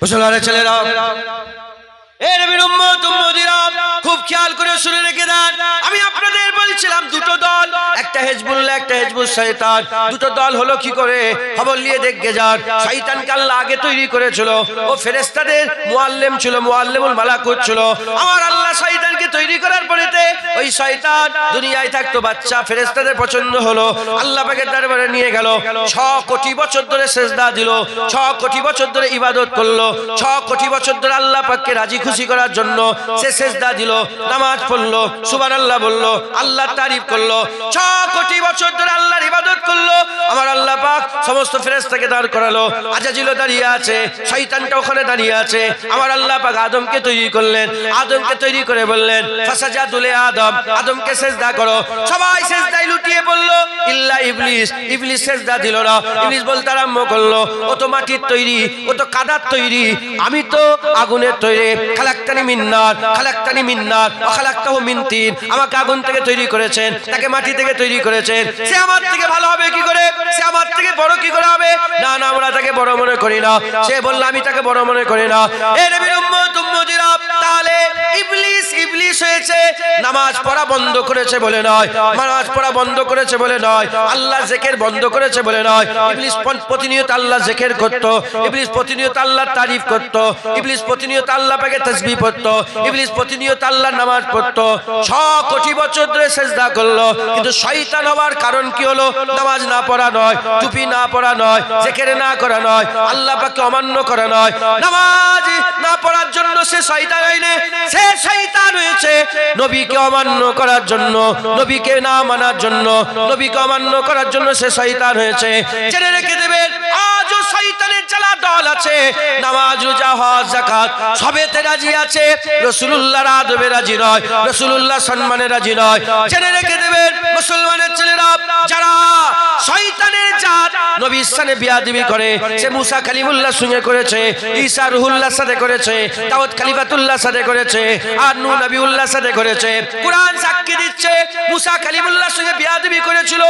মুসলমানের ছেলেরা, এ নবীর উম্মত উম্মতিরা, খুব খেয়াল করে শুনে রেখে দেন। আমি আপনাদের বলছিলাম দুটো দল, একটা হিজবুল্লাহ, একটা হিজবুস শয়তান। দুটো দল হলো কি করে, খবর নিয়ে দেখে যান। শয়তানকে আল্লাহ আগে তৈরি করেছিল, ও ফেরেশতাদের মুআল্লিম ছিল, মুআল্লিমুল মালাকুত ছিল। আমার আল্লাহ শয়তানকে তৈরি করার পরেতে ওই শয়তান দুনিয়ায় থাকতো, বাচ্চা ফেরেশতাদের পছন্দ হলো, আল্লাহ পাকের দরবারে নিয়ে গেল। 6 কোটি বছর ধরে সিজদা দিল, 6 কোটি বছর ধরে ইবাদত করলো, 6 কোটি বছর ধরে আল্লাহ পাককে রাজি খুশি করার জন্য সে সিজদা দিল, নামাজ পড়লো, সুবহানাল্লাহ বললো, আল্লাহর তারিফ করলো। 6 কোটি বছর ধরে আল্লাহর ইবাদত করলো। আমার আল্লাহ পাক সমস্ত ফেরেশতাকে দাঁড় করালো, আজাজিল দাঁড়িয়ে আছে, শয়তানটা ওখানে দাঁড়িয়ে আছে। আমার আল্লাহ পাক আদমকে তৈরি করলেন, আদমকে তৈরি করে বললেন ফাসাজাদু লি আদম, আদমকে সিজদা করো। সবাই সিজদায় লুটিয়ে পড়লো ইল্লা ইবলিস। ইবলিস সিজদা দিল না। ইবলিস বলতে আরম্ভ করলো, ও তো মাটির তৈরি, ও তো কাদার তৈরি, আমি তো আগুনের তৈরি। খালাক্তানি মিন নার, খালাক্তানি মিন নার ওয়া খালাক্তাহু মিন তিন। আমাকে আগুন থেকে তৈরি করেছেন, তাকে মাটি থেকে তৈরি করেছেন। সে আমার থেকে ভালো হবে কি করে, সে আমার থেকে বড় কি করে হবে? না না, আমরা তাকে বড় মনে করি না। সে বলল আমি তাকে বড় মনে করি না। এ নবীর উম্মত উম্মতিরা, তাহলে ইবলিস ইবলিস হয়েছে, নামাজ পড়া বন্ধ করেছে বলে নয়, নামাজ পড়া বন্ধ করেছে বলে নয়, আল্লাহ জিকির বন্ধ করেছে বলে নয়। ইবলিস প্রতিনিয়ত আল্লাহ জিকির করত, ইবলিস প্রতিনিয়ত আল্লাহর তারিফ করত, ইবলিস প্রতিনিয়ত আল্লাহ পাকে তাসবিহ পড়ত, ইবলিস প্রতিনিয়ত আল্লাহর নামাজ পড়ত। 6 কোটি বছর ধরে সিজদা করলো, কিন্তু শয়তান হওয়ার কারণ কি হলো? নামাজ না পড়া নয়, টুপি না পড়া নয়, জিকির না করা নয়, আল্লাহ পাককে অমান্য করা নয়। নামাজ না পড়ার জন্য সে শয়তান হয়নি, সে শয়তান হয়েছে নবীকে অমান্য করার জন্য, নবীকে না মানার জন্য, নবীকে অমান্য করার জন্য সে শয়তান হয়েছে। জেনে রেখে দেবেন, আজও শয়তানের জ্বালা দল আছে, নামাজ রোজা হজ যাকাত সবেতে রাজি আছে, রাসূলুল্লাহর আদবে রাজি নয়, রাসূলুল্লাহ সম্মানে রাজি নয়। জেনে রেখে দেবেন মুসলমানের ছেলেরা, যারা শয়তানের জাত নবীর সাথে বিয়াদবি করে, সে মুসা কালিমুল্লাহর সঙ্গে করেছে, ঈসা রুহুল্লাহর সাথে করেছে, দাউদ খলিফাতুল্লাহর সাথে করেছে, আর নূহ নবীউল্লাহর সাথে করেছে। কুরআন সাক্ষী দিচ্ছে মুসা কালিমুল্লাহর সঙ্গে বিয়াদবি করেছিল,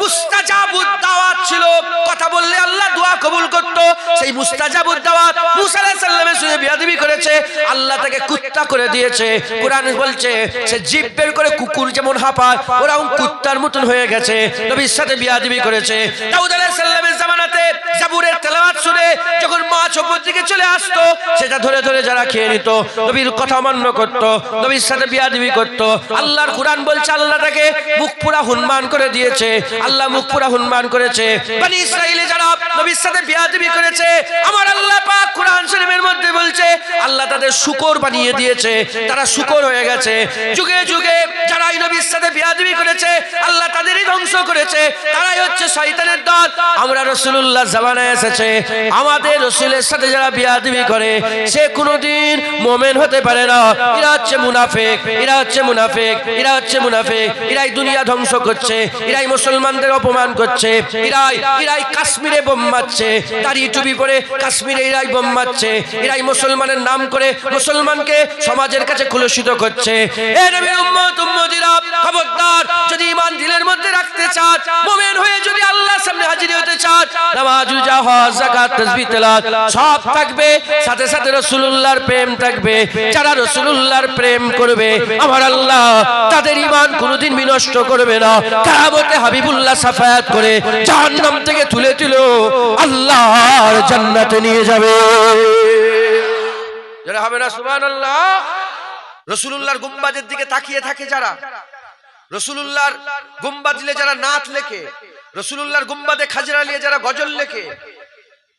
মুস্তাজাবুদ দাওয়াত ছিল, কথা বললে আল্লাহ দোয়া কবুল করত। সেই মুস্তাজাবুদ দাওয়াত মুসা আলাইহিস সালামের সঙ্গে বিয়াদবি করেছে, আল্লাহ তাকে কুত্তা করে দিয়েছে। কুরআন বলছে সে জিভ বের করে কুকুর যেমন হাঁপায়, ওরাও কুত্তার মতন হয়ে গেছে, নবীর সাথে বিয়াদবি করেছে। দাউদ আলাইহিস সালামের জামানাতে জাবুরের তেলাওয়াত শুনে যখন মাছ উপর দিকে চলে আসতো, সেটা ধরে ধরে যারা খেয়ে নিত, নবীর কথা অমান্য করত, নবীর সাথে বিয়াদবি করত। আল্লাহর কুরআন বলছে আল্লাহ তাকে মুখ পুরা হুনমান করে দিয়েছে, আল্লাহ মুখ পুরা হুনমান করেছে। বনি ইসরাইলে যারা নবীর সাথে বিয়াদবি করেছে, আমার আল্লাহ পাক কুরআন শরীফের মধ্যে বলছে আল্লাহ তাদের শুকর বানিয়ে দিয়েছে, তারা শুকর হয়ে গেছে। যুগে যুগে যারা এই নবীর সাথে বিয়াদবি করেছে, আল্লাহ তাদেরই ধ্বংস করেছে, তারাই হচ্ছে শয়তানের দল। আমরা রাসূলুল্লাহ জামানায় এসেছে, আমাদের রাসূলের সাথে যারা বিয়াদবি করে সে কোনোদিন মুমিন হতে পারে না। এরা হচ্ছে মুনাফিক, এরা হচ্ছে মুনাফিক, এরা হচ্ছে মুনাফিক। এরাই দুনিয়া ধ্বংস করছে, এরাই মুসলমানদের অপমান করছে, এরাই কাশ্মীরে বোম মারছে, দাড়ি টুপি পরে কাশ্মীরে এরাই বোম মারছে, এরাই মুসলমানের নাম করে মুসলমানকে সমাজের কাছে কুলুষিত করছে। এ নবীর উম্মত উম্মতিরা, খবরদার, যদি ঈমান দিলের মধ্যে রাখতে চান, মুমিন হয়ে যদি আল্লাহর সামনে হাজির হতে চান, নামাজ রোজা হজ যাকাত তাসবিহ তেলাওয়াত সব থাকবে, সাথে সাথে রাসূলুল্লাহর প্রেম থাকবে। যারা রাসূলুল্লাহর প্রেম করবে, আমার আল্লাহ তাদের ঈমান কোনোদিন বিনষ্ট করবে না। কিয়ামতে হাবিবুল্লাহ শাফায়াত করে জাহান্নাম থেকে তুলে তুলে আল্লাহর জান্নাতে নিয়ে যাবে। যারা হবে না সুবহানাল্লাহ। রাসূলুল্লাহর গুম্বাদের দিকে তাকিয়ে থাকে যারা, রাসূলুল্লাহর গুম্বাদ দিলে যারা নাত লেখে, রাসূলুল্লাহর গুম্বাদে খাজরা নিয়ে যারা গজল লেখে,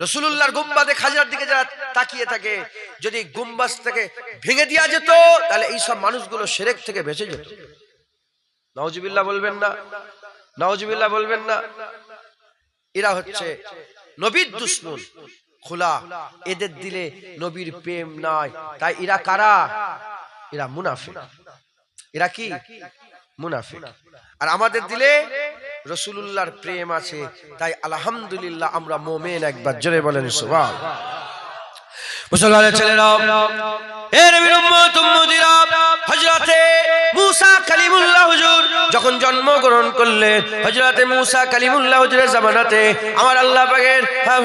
রাসূলুল্লাহর গুম্বাদে খাজরার দিকে যারা তাকিয়ে থাকে, যদি গুম্বাজ থেকে ভেঙে দেওয়া যেত, তাহলে এই সব মানুষগুলো শিরক থেকে বেঁচে যেত। নাউজুবিল্লাহ বলবেন না, নাউজুবিল্লাহ বলবেন না। এরা হচ্ছে নবীর দুশমন খোলা, এদের দিলে নবীর প্রেম নাই। তাই এরা কারা? এরা মুনাফিক। এরা কি? মুনাফিক। আর আমাদের দিলে রাসূলুল্লাহর প্রেম আছে, তাই আলহামদুলিল্লাহ আমরা মুমিন। একবার জোরে বলেন সুবহান। মুসলমানের ছেলেরা, এ নবীর উম্মত উম্মতিরা, হযরতে মুসা কালিমুল্লাহ হুজুর যখন জন্মগ্রহণ করলেন, হযরতে মুসা কালিমুল্লাহ হুজুরের জামানাতে আমার আল্লাহ পাকের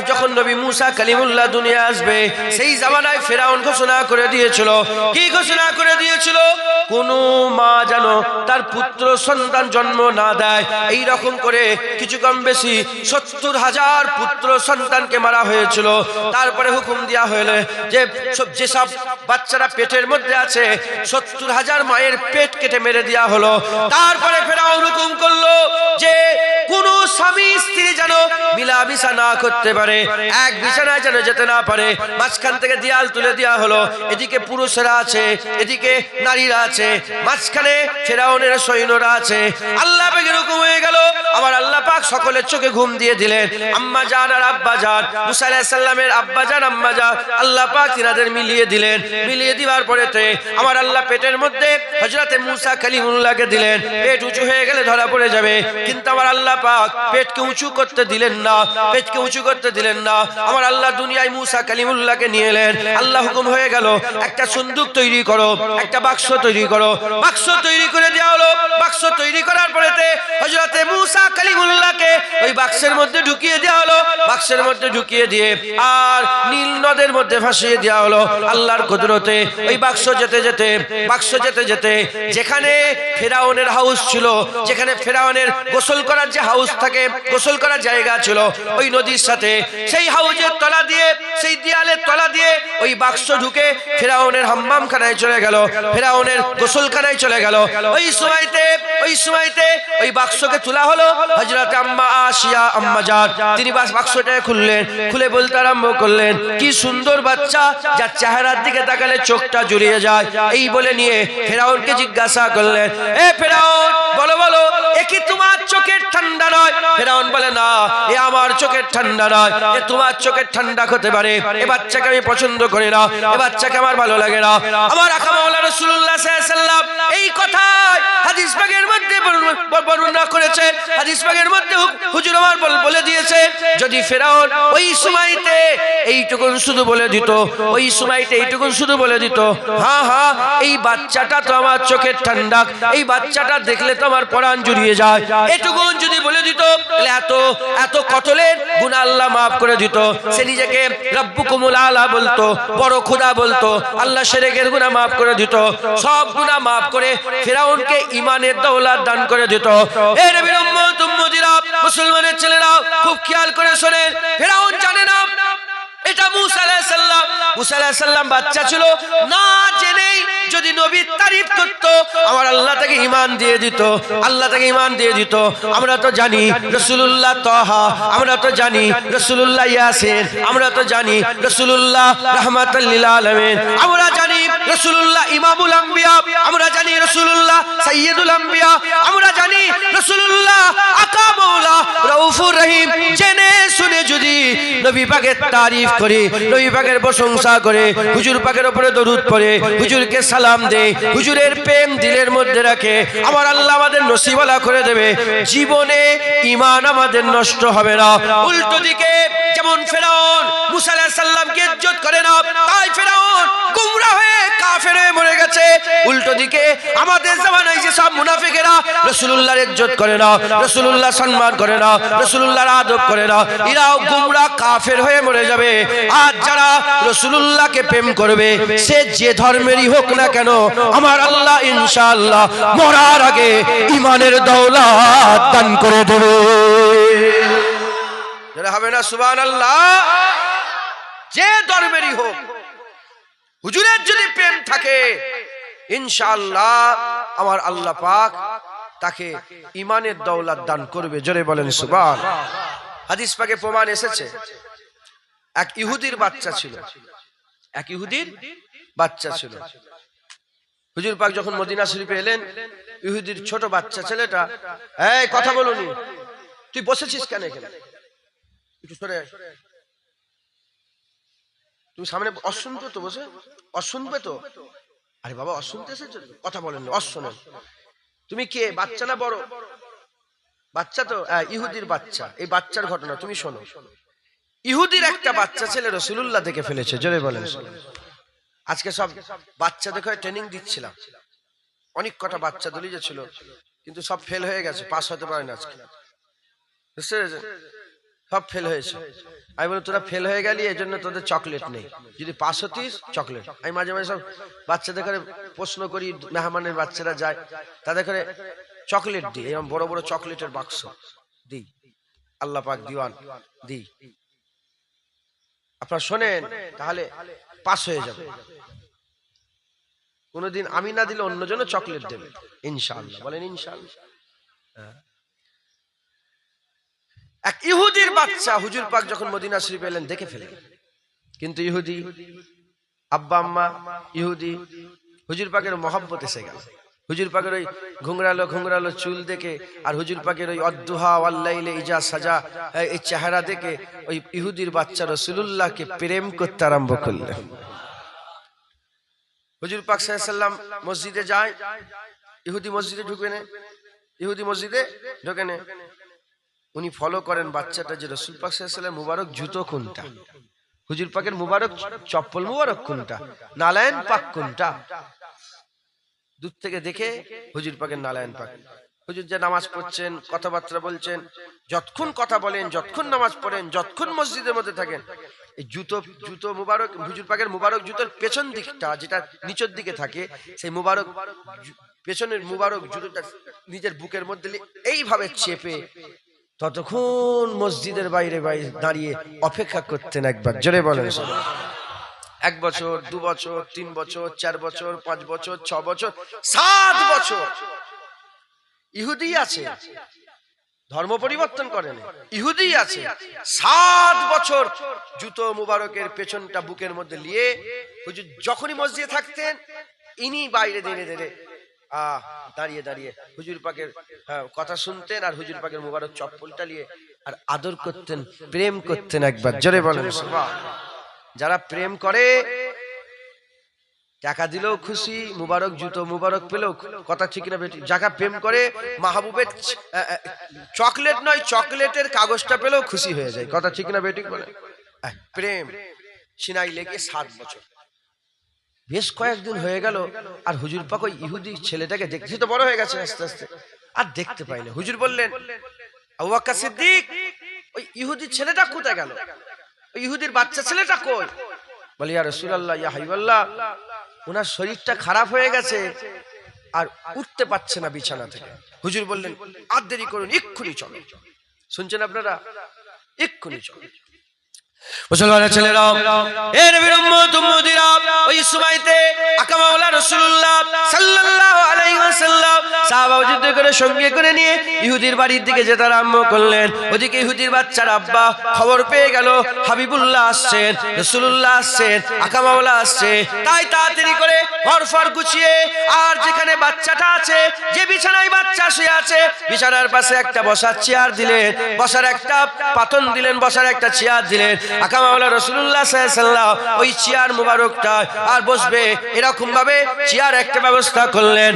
যখন নবী মুসা কালিমুল্লাহ দুনিয়া আসবে, সেই জামানায় ফেরাউন ঘোষণা করে দিয়েছিল। কি ঘোষণা করে দিয়েছিল? কোন মা যেন তার পুত্র সন্তান জন্ম না দেয়। এই রকম করে কিছু কম বেশি 70,000 পুত্র সন্তানকে মারা হয়েছিল। তারপরে হুকুম দেওয়া হলো যে যেসব বাচ্চারা পেটের মধ্যে আছে 70,000 মায়ের পেট কেটে মেরে দেওয়া হলো। তারপরে ফেরাউন হুকুম করলো যে কোন স্বামী স্ত্রী যেন মিলামিশা না করতে পারে, এক বিছানায় যেন যেতে না পারে। মাঝখান থেকে দেয়াল তুলে দেওয়া হলো, এদিকে পুরুষরা আছে, এদিকে নারীরা আছে, মাঝখানে ফেরাউনের সৈন্যরা আছে। আল্লাহ পাকের হুকুম হয়ে গেল। আবার আল্লাহ পাক সকলের চোখে ঘুম দিয়ে দিলেন। আম্মা জান আর আব্বা জান, মুসা আলাইহিস সালামের আব্বা জান আম্মা জান, আল্লাহ পাক তিনাদের মিলিয়ে দিলেন। মিলিয়ে দিবার পরেতে আমার আল্লাহ পেটের মধ্যে হযরতে মুসা কালিমুল্লাহকে দিলেন। পেট উঁচু হয়ে গেলে ধরা পড়ে যাবে, কিন্তু আমার আল্লাহ পাক পেটকে উঁচু করতে দিলেন না, পেটকে উঁচু করতে দিলেন না। আমার আল্লাহ দুনিয়ায় মুসা কালিমুল্লাহকে নিয়ে এলেন। আল্লাহ হুকুম হয়ে গেল, একটা সন্দুক তৈরি করো, একটা বাক্স তৈরি করো। বাক্স তৈরি করে দেওয়া হলো। বাক্স তৈরি করার পরেতে হযরতে মুসা কালিমুল্লাহকে ওই বাক্সের মধ্যে ঢুকিয়ে দেওয়া হলো। বাক্সের মধ্যে ঢুকিয়ে দিয়ে আর নীল নদের মধ্যে ভাসিয়ে দেওয়া হলো আল্লাহর কুদরতে। ওই বাক্স যেতে যেতে যেখানে ফেরাউনের হাউস ছিল, যেখানে ফেরাউনের গোসল করার যে হাউস থাকে, গোসল করার জায়গা ছিল ওই নদীর সাথে, সেই হাউজের তলা দিয়ে, সেই দেয়ালের তলা দিয়ে ওই বাক্স ঢুকে ফেরাউনের হাম্মামখানায় চলে গেল, ফেরাউনের গোসলখানায় চলে গেল। ওই সময়তে ওই বাক্সকে তোলা হলো। হযরত আম্মা আসিয়া আম্মা জান তিনি বাক্সটা খুললেন, খুলে বলতে আরম্ভ করলেন, কি সুন্দর বাচ্চা, যার চেহারার দিকে তাকালে চোখটা জুড়িয়ে যায়। এই বলে নিয়ে ফেরাউনকে জিজ্ঞাসা করলেন, এ ফেরাউন, বলো বলো, এ কি তোমার চোখের ঠান্ডা নয়? ফেরাউন বলে, না, এ আমার চোখের ঠান্ডা নয়, এ তোমার চোখের ঠান্ডা হতে পারে। এ বাচ্চাকে আমি পছন্দ করি না, এ বাচ্চাকে আমার ভালো লাগে না। আমার আকা মাওলানা রাসূলুল্লাহ সাল্লাল্লাহু আলাইহি ওয়াসাল্লাম এই কথাই হাদিস পাকের মধ্যে বর্ণনা করেছে। হাদিস পাকের মধ্যে হুজুর আমার বলে দিয়েছে, যদি ফেরাউন ওই সময়তে এইটুকুন শুধু বলে দিত, ওই সময়তে এইটুকুন শুধু বলে দিত, হ্যাঁ হ্যাঁ, এই বাচ্চাটা তো আমার চোখের ঠান্ডা, এই বাচ্চাটা দেখলে তো আমার পরাণ জুড়িয়ে যায়, এটুকুন যদি বলে দিত, তাহলে এত কতলের গুনাহ আল্লাহ মাফ করে দিত। সে নিজেকে রব্বুকুমুল আলা বলতো, বড় খোদা বলতো, আল্লাহ শিরকের গুনাহ মাফ করে দিত, সব গুনাহ মাফ করে ফেরাউনকে ঈমানের দৌলত দান করে দিত। এ নবীর উম্মত উম্মতিরা, মুসলমানের ছেলেরা খুব খেয়াল করে শোনেন, ফেরাউন জানে না এটা মুসা আলাইহিস সালাম। মুসা আলাইহিস সালাম বাচ্চা ছিল, না জেনেই যদি নবীর তারিফ করত, আমার আল্লাহ তাকে ঈমান দিয়ে দিত, আল্লাহ তাকে ঈমান দিয়ে দিত। আমরা তো জানি রাসূলুল্লাহ তাহা, আমরা তো জানি রাসূলুল্লাহ ইয়াসিন, আমরা তো জানি রাসূলুল্লাহ রাহমাতাল লিল আলামিন, আমরা জানি রাসূলুল্লাহ ইমামুল আম্বিয়া, আমরা জানি রাসূলুল্লাহ সাইয়্যিদুল আম্বিয়া, আমরা জানি রাসূলুল্লাহ আকা মাওলা রাউফুর রহিম। জেনে শুনে যদি নবী পাকের তারিফ করে, নবী পাকের প্রশংসা করে, হুজুর পাকের উপরে দরুদ পড়ে, হুজুরকে সালাম দে, হুজুরের প্রেম দিলের মধ্যে রাখে, আমার আল্লাহ আমাদের নসিবওয়ালা করে দেবে। জীবনে ঈমান আমাদের নষ্ট হবে না। উল্টো দিকে যেমন ফেরাউন মুসা আলাইহিস সালামকে ইজ্জত করে না, তাই ফেরাউন গোমরা হয়ে কাফের হয়ে মরে গেছে। উল্টো দিকে আমাদের জামানায় যে সব মুনাফিকেরা রাসূলুল্লাহর ইজ্জত করে না, রাসূলুল্লাহ সম্মান করে না, রাসূলুল্লাহর আদব করে না, এরাও গোমরা কাফের হয়ে মরে যাবে। আর যারা রাসূলুল্লাহকে প্রেম করবে, সে যে ধর্মেরই হোক না কেন, আমার আল্লাহ ইনশাআল্লাহ মরার আগে ঈমানের দৌলত দান করে দেবে। যারা হবে না সুবহানাল্লাহ, যে ধর্মেরই হোক, হুজুরের যদি প্রেম থাকে, ইনশাআল্লাহ আমার আল্লাহ পাক তাকে ঈমানের দৌলত দান করবে। জোরে বলেন সুবহানাল্লাহ। হাদিস পাকে প্রমাণ এসেছে, এক ইহুদির বাচ্চা ছিল, এক ইহুদির বাচ্চা ছিল। হুজুর পাক যখন মদিনা শরীফে এলেন, ইহুদির ছোট বাচ্চা ছেলেটা, এই কথা বলুনি, তুই বসেছিস কেন এখানে, একটু সরে, তুমি সামনে অশুনবে তো, বসে অশুনবে তো, আরে বাবা অশুনতে এসেছো, কথা বলেন না, অশুনেন। তুমি কে, বাচ্চা না বড়? বাচ্চা তো, ইহুদির বাচ্চা। এই বাচ্চার ঘটনা তুমি শোনো। ইহুদির একটা বাচ্চা ছেলে রাসূলুল্লাহ দেখে ফেলেছে, জোরে বলেন। আজকে সব বাচ্চাদেরকে ট্রেনিং দিচ্ছিলাম, অনেক কটা বাচ্চা দলিয়ে ছিল, কিন্তু সব ফেল হয়ে গেছে, পাস হতে পারে না আজকে, বুঝতে পেরেছেন? সব ফেল হয়েছে। আমি বলি তোরা ফেল হয়ে গেলি, এই জন্য তোদের চকলেট নেই, যদি পাস হতিস চকলেট। আমি মাঝে মাঝে সব বাচ্চাদের করে প্রশ্ন করি, মেহমানের বাচ্চারা যায়, তাদের করে চকলেট দিই, এরকম বড় বড় চকলেটের বাক্স দিই, আল্লাহ পাক দিওয়ান দিই। আপনারা শোনেন, তাহলে পাস হয়ে যাবে। কোনদিন আমি না দিলে অন্যজন চকলেট দেবে ইনশাআল্লাহ, বলেন ইনশাআল্লাহ। এক ইহুদির বাচ্চা হুজুর পাক যখন মদিনা শরীফ এলেন দেখে ফেলেন, কিন্তু ইহুদি আব্বা আম্মা ইহুদি, হুজুর পাকের মহব্বত এসে গেল। হুজুর পাকের ওই ঘুংরালো ঘুংরালো চুল দেখে আর হুজুর পাকের ওই অদ্দুহা ওয়াল্লাইলে ইজা সাজা এই চেহারা দেখে ওই ইহুদির বাচ্চা রাসূলুল্লাহকে প্রেম করতে আরম্ভ করলেন। হুজুর পাক সাল্লাল্লাহু আলাইহি ওয়াসাল্লাম মসজিদে যায়, ইহুদি মসজিদে ঢুকে না, ইহুদি মসজিদে ঢোকে না। উনি ফলো করেন বাচ্চাটা যে রাসূল পাক সাল্লাল্লাহু আলাইহি ওয়াসাল্লাম মুবারক জুতো কোনটা, হুজুর পাকের মুবারক চপ্পল মুবারক কোনটা, নালায়েন পাক কোনটা, দূর থেকে দেখে হুজুর পাকের নালায়েন পাক। হুজুর যে নামাজ পড়ছেন, কথাবার্তা বলছেন, যতক্ষণ কথা বলেন, যতক্ষণ নামাজ পড়েন, যতক্ষণ মসজিদের মধ্যে থাকেন, এই জুতো মুবারক, হুজুর পাকের মুবারক জুতোর পেছন দিকটা যেটা নিচের দিকে থাকে, সেই মুবারক পেছনের মুবারক জুতোটা নিজের বুকের মধ্যে এইভাবে চেপে ততক্ষণ মসজিদের বাইরে দাঁড়িয়ে অপেক্ষা করতেন। একবার জোরে বলেন। 1 বছর, 2 বছর, 3 বছর, 4 বছর, 5 বছর, 6 বছর, 7 বছর। ইহুদি আছে, ধর্ম পরিবর্তন করেন, ইহুদি আছে, 7 বছর জুতো মুবারকের পেছনটা বুকের মধ্যে নিয়ে হুজুর যখনই মসজিদে থাকতেন, ইনি বাইরে দাঁড়িয়ে দাঁড়িয়ে হুজুর পাকের কথা শুনতেন আর হুজুর পাকের মুবারক চপ্পলটা নিয়ে আর আদর করতেন, প্রেম করতেন। একবার জোরে বলেন সুবহানাল্লাহ। যারা প্রেম করে টাকা দিলেও খুশি, মুবারক জুতো মুবারক পেলেও, কথা ঠিক না বেটি? যারা প্রেম করে মাহবুবের চকলেট নয়, চকলেটের কাগজটা পেলেও খুশি হয়ে যায়, কথা ঠিক না বেটি? বলে প্রেম সিনাই লেগে 7 বছর। বেশ কয়েকদিন হয়ে গেল আর হুজুর পাক ওই ইহুদি ছেলেটাকে দেখতে, তো বড় হয়ে গেছে আস্তে আস্তে, আর দেখতে পাইলে। হুজুর বললেন, আবু বকর সিদ্দিক, ওই ইহুদি ছেলেটা কোথায় গেল? ওই ইহুদির বাচ্চা ছেলেটা কই? বলি ইয়া রাসূলুল্লাহ, ইয়া হাবিবাল্লাহ, ওনার শরীরটা খারাপ হয়ে গেছে আর উঠতে পারছে না বিছানা থেকে। হুজুর বললেন, আর দেরি করুন, এক্ষুনি চলো। শুনছেন আপনারা? এক্ষুনি চলো। মুসলমানের ছেলেরা, এ নবীর উম্মত উম্মতিরা, ওই সময়তে আকা মাওলা রাসূলুল্লাহ সাল্লাল্লাহু আলাইহি ওয়াসাল্লাম সাহাবা যুদ্ধ করে সঙ্গে করে নিয়ে ইহুদির বাড়ির দিকে যেতে আরম্ভ করলেন। ওদিকে ইহুদির বাচ্চার আব্বা খবর পেয়ে গেল হাবিবুল্লাহ আসছেন, রাসূলুল্লাহ আসছেন, আকা মাওলা আসছে। তাই তাড়াতাড়ি করে ঘরফর গুছিয়ে আর যেখানে বাচ্চাটা আছে, যে বিছানায় বাচ্চা শুয়ে আছে, বিছানার পাশে একটা বসার চেয়ার দিলেন, বসার একটা পাতন দিলেন, বসার একটা চেয়ার দিলেন। আকা মাওলা রাসূলুল্লাহ সাল্লাল্লাহু আলাইহি ওয়াসাল্লাম ওই চেয়ার মুবারকটা আর বসবে এরকম ভাবে চেয়ার একটা ব্যবস্থা করলেন।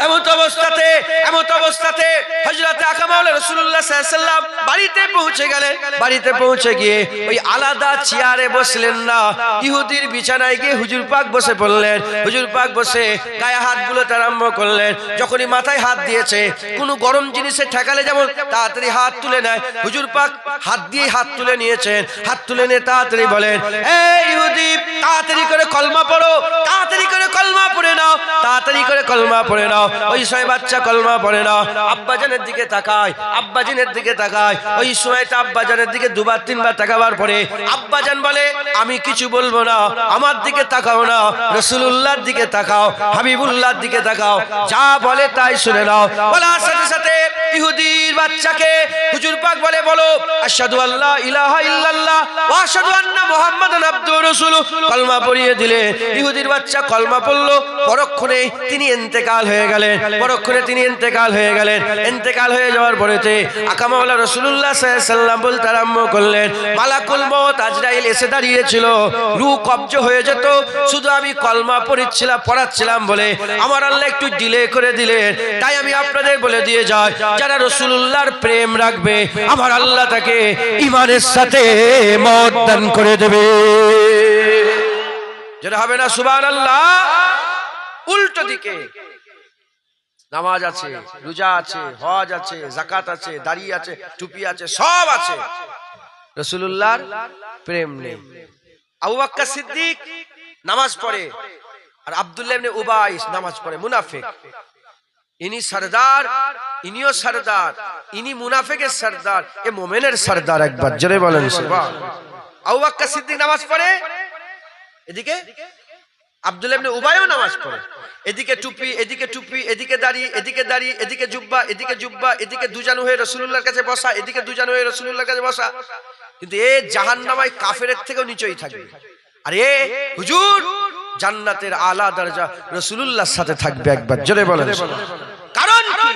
এমন অবস্থাতে হযরত আকা মাওলা রাসূলুল্লাহ সাল্লাল্লাহু আলাইহি ওয়াসাল্লাম বাড়িতে পৌঁছে গেলেন। বাড়িতে পৌঁছে গিয়ে ওই আলাদা চেয়ারে বসলেন না, ইহুদির বিছানায় গিয়ে হুজুর পাক বসে পড়লেন। হুজুর পাক বসে গায়ে হাত বুলোতে আরম্ভ করলেন। যখনই মাথায় হাত দিয়েছে, কোনো গরম জিনিসে ঠেকালে যেমন তাড়াতাড়ি হাত তুলে নেয়, হুজুর পাক হাত দিয়ে হাত তুলে নিয়েছেন। হাত তুলে নিয়ে তাড়াতাড়ি বলেন, এই ইহুদি, তাড়াতাড়ি করে কলমা পড়ো, তাড়াতাড়ি করে কলমা পড়ে নাও, তাড়াতাড়ি করে কলমা পড়ে নাও। ওই সময় বাচ্চা কলমা পড়ে নাও, আব্বাজানের দিকে তাকায়, আব্বাজানের দিকে তাকায়। ওই সময়টা আব্বাজানের দিকে 2বার 3বার তাকাবার পরে আব্বাজান বলে, আমি কিছু বলবো না, আমার দিকে তাকাও না, রাসূলুল্লাহর দিকে তাকাও, হাবিবুল্লাহর দিকে তাকাও, যা বলে তাই শুনে নাও। বলার সাথে সাথে ইহুদির বাচ্চাকে হুজুর পাক বলে, বলো আশহাদু আল্লা ইলাহা ইল্লাল্লাহ ওয়া আশহাদু আন্না মুহাম্মাদান আবদুহু ওয়া রাসূলুহু। কলমা পড়িয়ে দিলে ইহুদির বাচ্চা কলমা পড়লো। পরক্ষণে তিনি ইন্তেকাল হয়ে গেলেন, পরক্ষণে তিনি ইন্তেকাল হয়ে গেলেন। ইন্তেকাল হয়ে যাওয়ার পরেতে আকা মাওলা রাসূলুল্লাহ সাল্লাল্লাহু আলাইহি ওয়াসাল্লাম বলতে আরম্ভ করলেন, মালাকুল মউত আজরাইল এসে দাঁড়িয়েছিল, রূহ কবজ হয়ে যেত, শুধু আমি কলমা পড়াচ্ছিলাম বলে আমার আল্লাহ একটু ডিলে করে দিলেন। তাই আমি আপনাদের বলে দিয়ে যাই, যারা রাসূলুল্লাহর প্রেম রাখবে, আমার আল্লাহ তাকে ঈমানের সাথে মওত দান করে দেবে। যেটা হবে না সুবহানাল্লাহ। উল্টো দিকে নামাজ আছে, রোজা আছে, হজ আছে, যাকাত আছে, দাড়ি আছে, টুপি আছে, সব আছে, রাসূলুল্লাহর প্রেম নেই। আবু বকর সিদ্দিক নামাজ পড়ে, আর আব্দুল্লাহ ইবনে উবাই নামাজ পড়ে, মুনাফিক। ইনি সরদার, ইনিও সরদার, ইনি মুনাফিকের সরদার, এ মুমিনের সরদার। একবার জোরে বলেন সুবহানাল্লাহ। আবু বকর সিদ্দিক নামাজ পড়ে, এদিকে আব্দুল্লাহ ইবনে উবাইও নামাজ পড়ে। এদিকে টুপি, এদিকে টুপি, এদিকে দাড়ি, এদিকে দাড়ি, এদিকে জুব্বা, এদিকে জুব্বা, এদিকে দুজান হয়ে রাসূলুল্লাহর কাছে বসা, এদিকে দুজান হয়ে রাসূলুল্লাহর কাছে বসা। কিন্তু এ জাহান্নামায় কাফেরের থেকেও নিচেই থাকবে, আর এ হুজুর জান্নাতের আলা দরজা রাসূলুল্লাহর সাথে থাকবে। একবার জোরে বলেন। কারণ কি?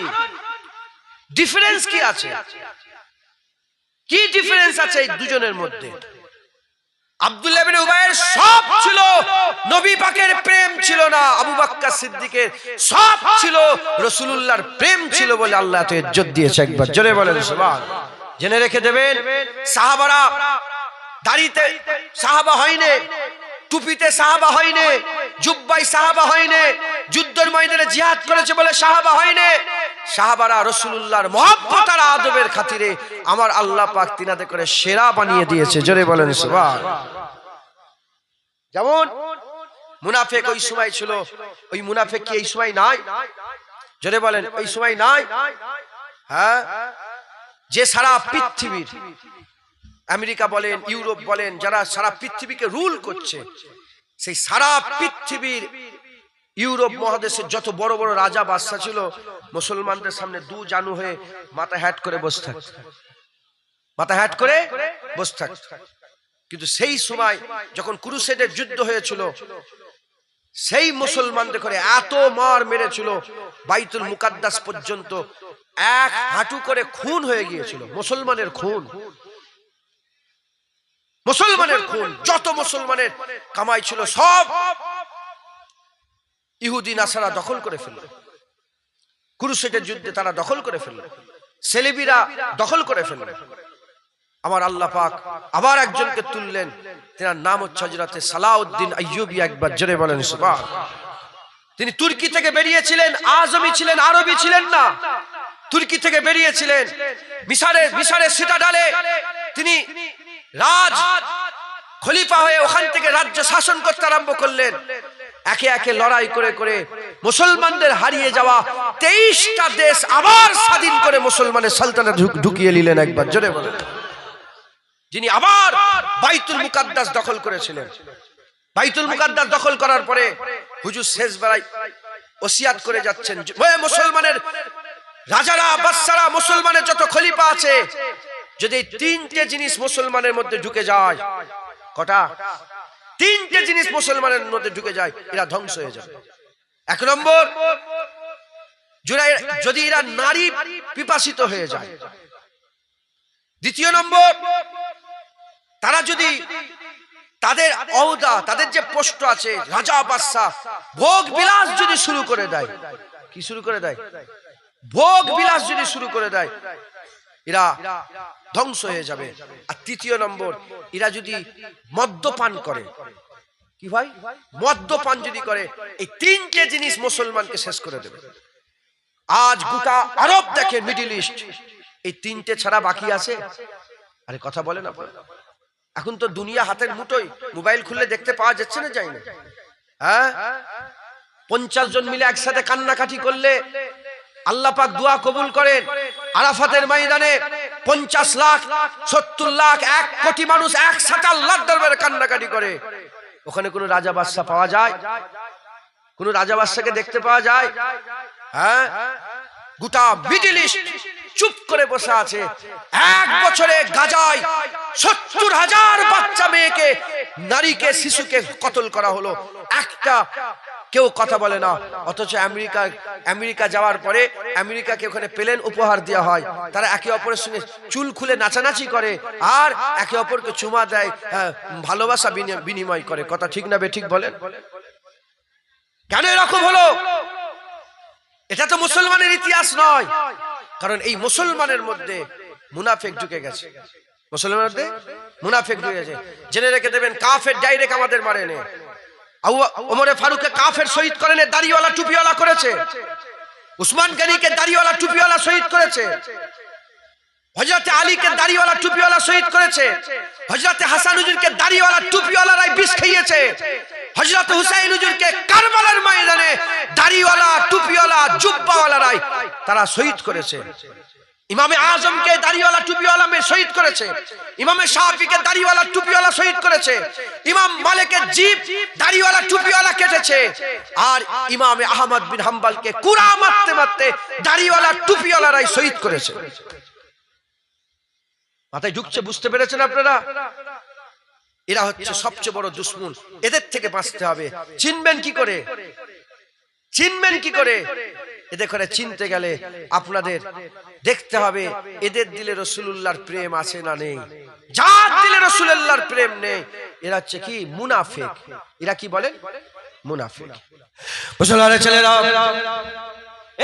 ডিফারেন্স কি আছে? কি ডিফারেন্স আছে এই দুজনের মধ্যে? আব্দুল্লাহ ইবনে উবাইয়ের সব ছিল, নবী পাকের প্রেম ছিল না। আবু বকর সিদ্দিকের সব ছিল, রাসূলুল্লাহর প্রেম ছিল বলে আল্লাহ এত ইজ্জত দিয়েছে। একবার জোরে বলেন সুবহানাল্লাহ। জেনে রেখে দেবেন, সাহাবারা দাড়িতে সাহাবা হয়নি, টুপিতে সাহাবা হয়নি, জুব্বায় সাহাবা হয়নি, যুদ্ধের ময়দানে জিহাদ করেছে বলে সাহাবা হয়নি। সাহাবারা রাসূলুল্লাহর মহব্বত আর আদবের খাতিরে আমার আল্লাহ পাক তিনাদের করে সেরা বানিয়ে দিয়েছে। জোরে বলেন সুবহানাল্লাহ। যেমন মুনাফিক ওই সময় ছিল, ওই মুনাফিক কি এই সময় নাই? জোরে বলেন, ওই সময় নাই? হ্যাঁ, যে সারা পৃথিবীর, আমেরিকা বলেন, ইউরোপ বলেন, যারা সারা পৃথিবীকে রুল করছে, সেই সারা পৃথিবীর ইউরোপ মহাদেশের যত বড় বড় রাজা বাদশা ছিল, মুসলমানদের সামনে দু জানু হয়ে মাথা হ্যাট করে বসে থাকত, মাথা হ্যাট করে বসে থাকত। কিন্তু সেই সময় যখন ক্রুসেডের যুদ্ধ হয়েছিল, সেই মুসলমানদের করে এত মার মেরেছিল, বাইতুল মুকাদ্দাস পর্যন্ত এক হাঁটু করে খুন হয়ে গিয়েছিল। মুসলমানের খুন, মুসলমানের খুন, যত মুসলমানের কামাই ছিল সব ইহুদি নাসারা দখল করে ফেলল। ক্রুসেডের যুদ্ধে তারা দখল করে ফেলল, সেলেবিরা দখল করে ফেলল। আমার আল্লাহ পাক আবার একজনকে তুললেন, তার নাম হচ্ছে হযরতে সালাউদ্দিন আইয়ুবী। একবার জোরে বলেন সুবহানাল্লাহ। তিনি তুর্কি থেকে বেরিয়েছিলেন, আজমি ছিলেন, আরবি ছিলেন না। তুর্কি থেকে বেরিয়েছিলেন, মিশরের সিটাডালে তিনি রাজ খলিফা হয়ে ওখান থেকে রাজ্য শাসন করতে আরম্ভ করলেন। একে একে লড়াই করে করে মুসলমানদের হারিয়ে যাওয়া 23টা দেশ আবার স্বাধীন করে মুসলমানের সালতানাত ঢুকিয়ে নিলেন। একবার জোরে বলেন। যিনি আবার বাইতুল মুকাদ্দাস দখল করেছিলেন। বাইতুল মুকাদ্দাস দখল করার পরে হুজুর শেষ বেলায় ওসিয়াত করে যাচ্ছেন, মুসলমানের রাজারা, বাদশারা, মুসলমানের যত খলিফা আছে, যদি 3টে জিনিস মুসলমানের মধ্যে ঢুকে যায়, কটা? 3টে জিনিস মুসলমানের মধ্যে ঢুকে যায়, এরা ধ্বংস হয়ে যাবে। 1 নম্বর, যদি এরা নারী পিপাসিত হয়ে যায়। 2 নম্বর, তারা যদি তাদের অহদা, তাদের যে পোস্ট আছে, রাজা বাদশাহ, ভোগ বিলাস যদি শুরু করে দেয়। কি শুরু করে দেয়? ভোগ বিলাস যদি শুরু করে দেয়, এরা ধ্বংস হয়ে যাবে। আর 3 নম্বর, এরা যদি মদ্যপান করে। কি ভাই? মদ্যপান যদি করে, এই 3টে জিনিস মুসলমানকে শেষ করে দেবে। আজ গোটা আরব দেখে, মিডল ইস্ট, এই 3টে ছাড়া বাকি আছে? আরে কথা বলেন আপনারা। এখন তো দুনিয়া হাতের মুঠোয়, মোবাইল খুললে দেখতে পাওয়া যাচ্ছে না, যায় না? হ্যাঁ, 50 জন মিলে একসাথে কান্নাকাটি করলে আল্লাহ পাক দোয়া কবুল করেন। আরাফাতের ময়দানে 50 লাখ, 70 লাখ, 1 কোটি মানুষ একসাথে আল্লাহর দরবারে কান্নাকাটি করে। ওখানে কোনো রাজা বাদশা পাওয়া যায়? কোনো রাজা বাদশাকে দেখতে পাওয়া যায়? হ্যাঁ, গোটা মিডল ইস্ট চুপ করে বসে আছে। 1 বছরে গাজায় 70,000 বাচ্চা মেয়েকে, নারীকে, শিশুকে কতল করা হলো, একটা কেউ কথা বলে না। অথচ আমেরিকা যাওয়ার পরে আমেরিকাকে ওখানে প্লেন উপহার দেওয়া হয়, তারা একে অপরের সঙ্গে চুল খুলে নাচানাচি করে, আর একে অপরকে চুমা দেয়, ভালোবাসা বিনিময় করে। কথা ঠিক না বেঠিক বলেন? কেন এরকম হলো? এটা তো মুসলমানের ইতিহাস নয়। কারণ এই মুসলমানের মধ্যে মুনাফিক ঢুকে গেছে। মুসলমানের মধ্যে মুনাফিক ঢুকে গেছে। জেনে রেখে দেবেন, কাফের ডাইরেক্ট আমাদের মারে নে। ওমরে ফারুককে কাফের শহীদ করেন, দাড়িওয়ালা টুপিওয়ালা করেছে। উসমান গনিকে দাড়িওয়ালা টুপিওয়ালা শহীদ করেছে। হযরতে আলীকে দাড়িওয়ালা টুপিওয়ালা শহীদ করেছে। হযরতে হাসান হুজুরকে দাড়িওয়ালা টুপিওয়ালারাই বিষ খাইয়েছে। হযরতে হুসাইন হুজুরকে কারবালার ময়দানে দাড়িওয়ালা টুপিওয়ালা জুব্বাওয়ালারাই তারা শহীদ করেছে। ইমামে আজমকে দাড়িওয়ালা টুপিওয়ালা শহীদ করেছে। ইমামে শাফিকে দাড়িওয়ালা টুপিওয়ালা শহীদ করেছে। ইমাম মালিকের জিব দাড়িওয়ালা টুপিওয়ালা কেটেছে। আর ইমামে আহমদ বিন হাম্বলকে কুরা মারতে মারতে দাড়িওয়ালা টুপিওয়ালারাই শহীদ করেছে। মাথায় ঢুকছে? বুঝতে পেরেছেন আপনারা? এরা হচ্ছে সবচেয়ে বড় দুশমন। এদের থেকে বাঁচতে হবে। চিনবেন কি করে? চিনবেন কি করে? এদের করে চিনতে গেলে আপনাদের দেখতে হবে এদের দিলে রাসূলুল্লাহর প্রেম আছে না নেই। যার দিলে রাসূলুল্লাহর প্রেম নেই এরা হচ্ছে কি? মুনাফিক। এরা কি বলেন? মুনাফিক। মুসলমানের ছেলেরা,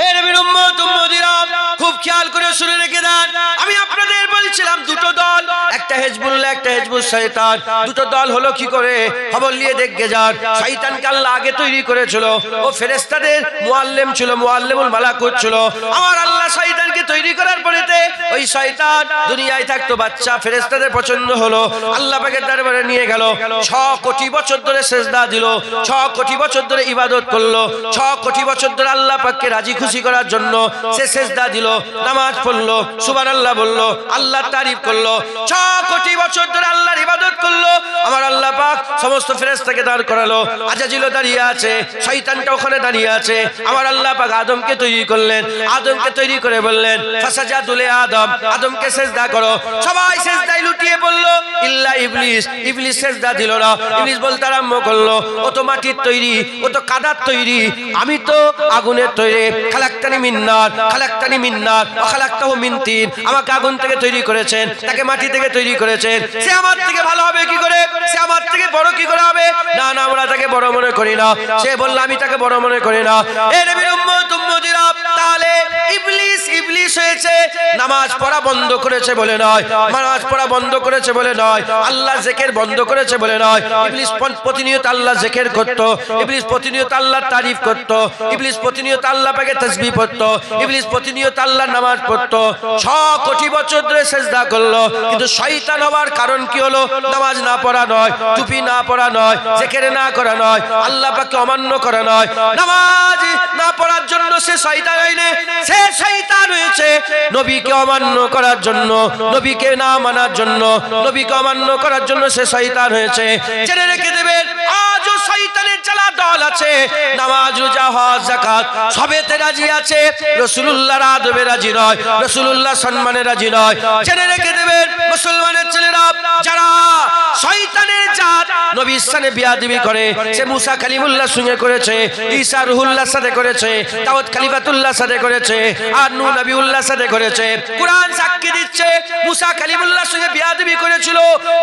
এ নবীর উম্মত উম্মতিরা, খুব খেয়াল করে শুনে রেখে দেন। আমি আপনাদের বলছিলাম দুটো দল, একটা হিজবুল্লাহ একটা হিজবুস শয়তান। দুটো দল হলো কি করে? খবর নিয়ে দেখে যান। শয়তানকে আল্লাহ আগে তৈরি করেছিল। ও ফেরেশতাদের মুআল্লিম ছিল, মুআল্লিমুল মালাকুত ছিল। আমার আল্লাহ শয়তানকে তৈরি করার পরেতে ওই শয়তান দুনিয়ায় থাকতো বাচ্চা, ফেরেশতাদের পছন্দ হলো। আল্লাহ পাকের দরবারে নিয়ে গেল। 6 কোটি বছর ধরে সিজদা দিল, 6 কোটি বছর ধরে ইবাদত করলো, 6 কোটি বছর ধরে আল্লাহ পাককে রাজি খুশি করার জন্য সে সিজদা দিল, নামাজ পড়লো, সুবহানাল্লাহ বললো, আল্লাহর তারিফ করলো। 6 কোটি বছর ধরে আল্লাহর ইবাদত করলো। আমার আল্লাহ পাক সমস্ত ফেরেশতাকে দাঁড় করালো। আজাজিল দাঁড়িয়ে আছে, শয়তানটা ওখানে দাঁড়িয়ে আছে। আমার আল্লাহ পাক আদমকে তৈরি করলেন। আদমকে তৈরি করে বললেন ফাসাজাদু লি আদম, আদমকে সিজদা করো। সবাই সিজদায় লুটিয়ে পড়লো ইল্লা ইবলিস। ইবলিস সিজদা দিল না। ইবলিস বলতে আরম্ভ করলো, ও তো মাটির তৈরি, ও তো কাদার তৈরি, আমি তো আগুনের তৈরি। খালাক্তানি মিন নার, খালাক্তানি মিন নার ওয়া খালাক্তাহু মিন তিন। আমাকে আগুন থেকে তৈরি করেছেন, তাকে মাটি থেকে তৈরি করেছেন। সে আমার থেকে ভালো হবে কি করে? সে আমার থেকে বড় কি করে হবে? না না, আমরা তাকে বড় মনে করি না। সে বলল আমি তাকে বড় মনে করি না। এ নবীর উম্মত উম্মতিরা, তাহলে ইবলিস ইবলিস হয়েছে নামাজ পড়া বন্ধ করেছে বলে নয়, নামাজ পড়া বন্ধ করেছে বলে নয়, আল্লাহ জিকির বন্ধ করেছে বলে নয়। ইবলিস প্রতিনিয়ত আল্লাহ জিকির করত, ইবলিস প্রতিনিয়ত আল্লাহর তারিফ করত, ইবলিস প্রতিনিয়ত আল্লাহ পাকে তাসবিহ পড়ত, ইবলিস প্রতিনিয়ত আল্লাহর নামাজ পড়ত। 6 কোটি বছর ধরে সিজদা করলো। কিন্তু শয়তান হওয়ার কারণ কি হলো? নামাজ না পড়া নয়, টুপি না পড়া নয়, জিকির না করা নয়, আল্লাহ পাককে অমান্য করা নয়। নামাজ না পড়ার জন্য সে শয়তান হয়নি, সে শয়তান হয়েছে নবীকে অমান্য করার জন্য, নবীকে না মানার জন্য, নবীকে অমান্য করার জন্য সে শয়তান হয়েছে। জেনে রেখে দেবেন, আজও শয়তানের জ্বালা দল আছে। নামাজ, রোজা, হজ, যাকাত সবেতে রাজি আছে, রাসূলুল্লাহর আদবে রাজি নয়, রাসূলুল্লাহর সম্মানে রাজি নয়। জেনে রেখে দেবেন মুসলমানের ছেলেরা, যারা শয়তানের জাত নবীর সাথে বিয়াদবি করে, সে মুসা কালিমুল্লাহর সঙ্গে করেছে, ঈসা রুহুল্লাহর সাথে করেছে, দাউদ খলিফাতুল্লাহর সাথে করেছে, আর নূহ নবিউল্লাহর সাথে করেছে। কুরআন সাক্ষী দিচ্ছে মুসা কালিমুল্লাহর সঙ্গে বিয়াদবি করেছিল,